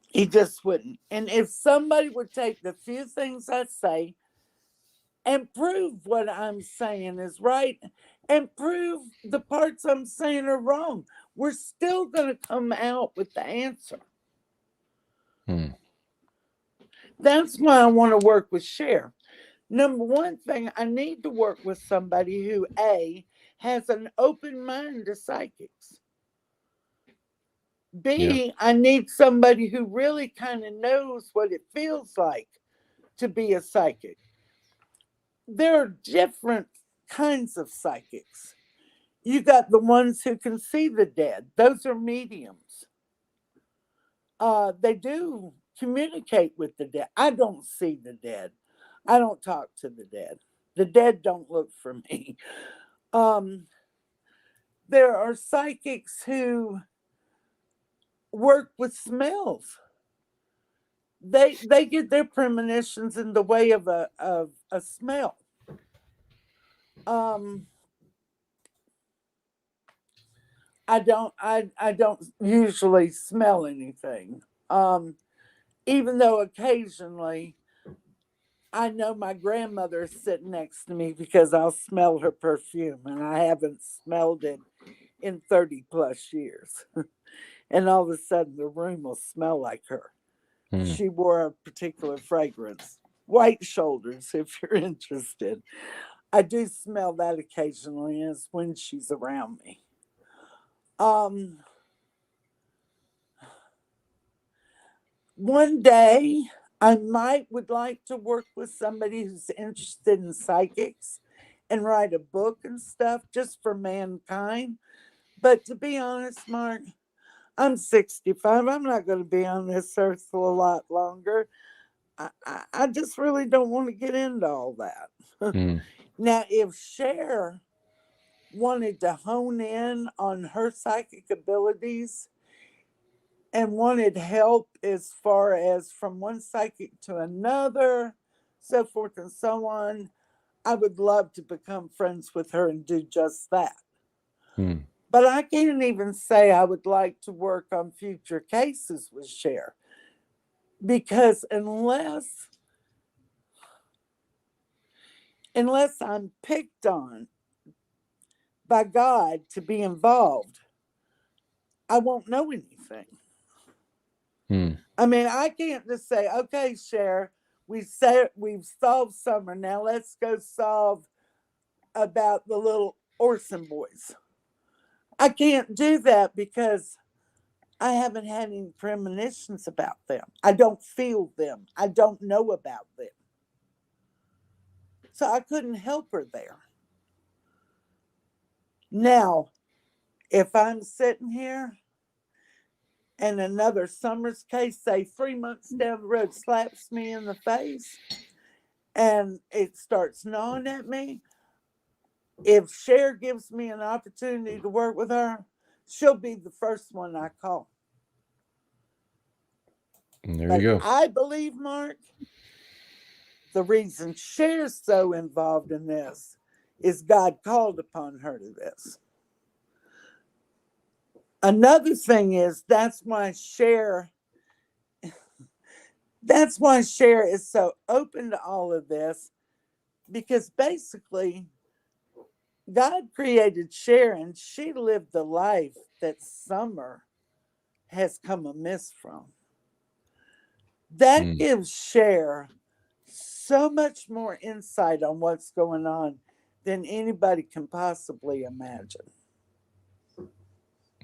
He just wouldn't. And if somebody would take the few things I say and prove what I'm saying is right and prove the parts I'm saying are wrong, we're still going to come out with the answer. That's why I want to work with Cher. Number one thing, I need to work with somebody who, A, has an open mind to psychics. B, I need somebody who really kind of knows what it feels like to be a psychic. There are different kinds of psychics. You got the ones who can see the dead. Those are mediums. They do communicate with the dead. I don't see the dead. I don't talk to the dead. The dead don't look for me. There are psychics who work with smells. They get their premonitions in the way of a smell. I don't usually smell anything. Even though occasionally I know my grandmother is sitting next to me because I'll smell her perfume, and I haven't smelled it in 30 plus years. And all of a sudden the room will smell like her. She wore a particular fragrance, White Shoulders, if you're interested. I do smell that occasionally, and it's when she's around me. One day I would like to work with somebody who's interested in psychics and write a book and stuff just for mankind. But to be honest, Mark, I'm 65. I'm not going to be on this earth for a lot longer. I just really don't want to get into all that. Now, if Cher wanted to hone in on her psychic abilities and wanted help as far as from one psychic to another, so forth and so on, I would love to become friends with her and do just that. But I can't even say I would like to work on future cases with Cher, because unless I'm picked on by God to be involved, I won't know anything. I mean, I can't just say, okay, Cher, we've solved Summer. Now let's go solve about the little Orson boys. I can't do that because I haven't had any premonitions about them. I don't feel them. I don't know about them. So I couldn't help her there. Now, if I'm sitting here and another Summers case, say 3 months down the road, slaps me in the face and it starts gnawing at me, if Cher gives me an opportunity to work with her, she'll be the first one I call. And there you go. I believe, Mark, the reason Cher's so involved in this is God called upon her to this. Another thing is that's why Cher is so open to all of this, because basically God created Cher and she lived the life that Summer has come amiss from. That gives Cher so much more insight on what's going on than anybody can possibly imagine.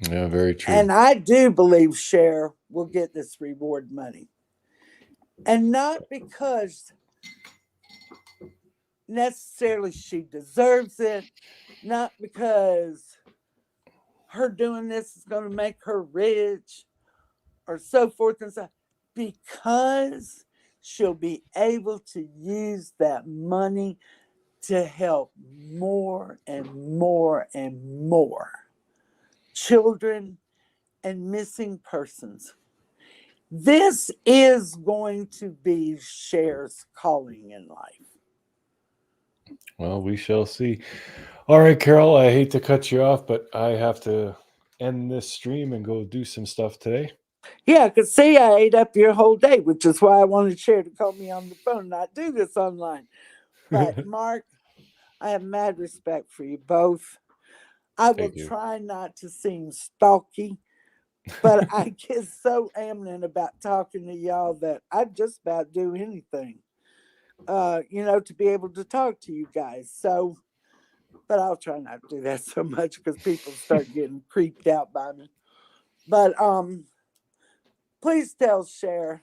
Yeah, very true. And I do believe Cher will get this reward money. And not because necessarily she deserves it, not because her doing this is going to make her rich or so forth and so on, because she'll be able to use that money to help more and more and more children and missing persons. This is going to be Cher's calling in life. Well, we shall see. All right, Carol, I hate to cut you off, but I have to end this stream and go do some stuff today. Yeah, because see, I ate up your whole day, which is why I wanted Cher to call me on the phone, not do this online. But Mark, I have mad respect for you both. I will try not to seem stalky, but I get so eminent about talking to y'all that I'd just about do anything, to be able to talk to you guys. So, but I'll try not to do that so much because people start getting creeped out by me. But please tell Cher,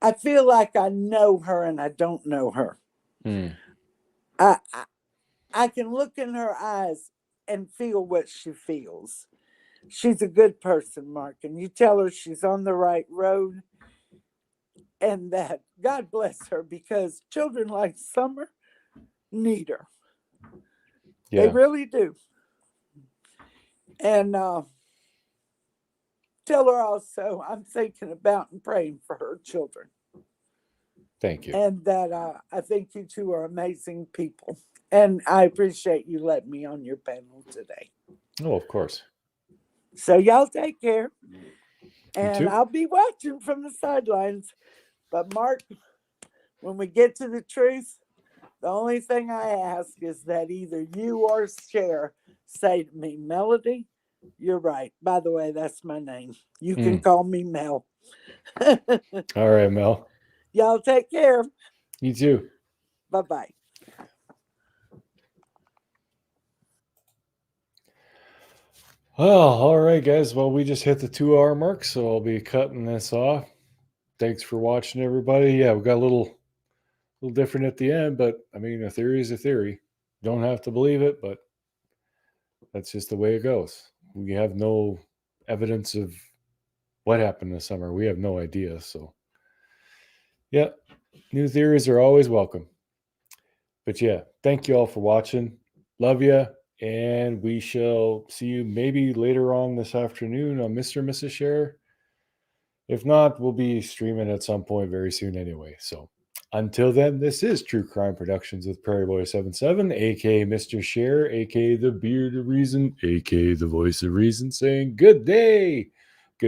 I feel like I know her and I don't know her. I can look in her eyes and feel what she feels. She's a good person, Mark, and you tell her she's on the right road and that God bless her because children like Summer need her. They Yeah. really do. And tell her also I'm thinking about and praying for her children. Thank you. And that I think you two are amazing people. And I appreciate you letting me on your panel today. Oh, of course. So y'all take care. You And too. I'll be watching from the sidelines. But Mark, when we get to the truth, the only thing I ask is that either you or Cher say to me, Melody, you're right. By the way, that's my name. You can call me Mel. All right, Mel. Y'all take care. You too. Bye-bye. Well, all right, guys. Well, we just hit the 2-hour mark, so I'll be cutting this off. Thanks for watching, everybody. Yeah, we got a little different at the end, but I mean, a theory is a theory. Don't have to believe it, but that's just the way it goes. We have no evidence of what happened this summer. We have no idea. So, yeah, new theories are always welcome. But yeah, thank you all for watching. Love you. And we shall see you maybe later on this afternoon on Mr. and Mrs. Cher. If not, we'll be streaming at some point very soon anyway. So until then, this is True Crime Productions with Prairie Boy 77, aka Mr. Cher, aka the Beard of Reason, aka the Voice of Reason, saying good day.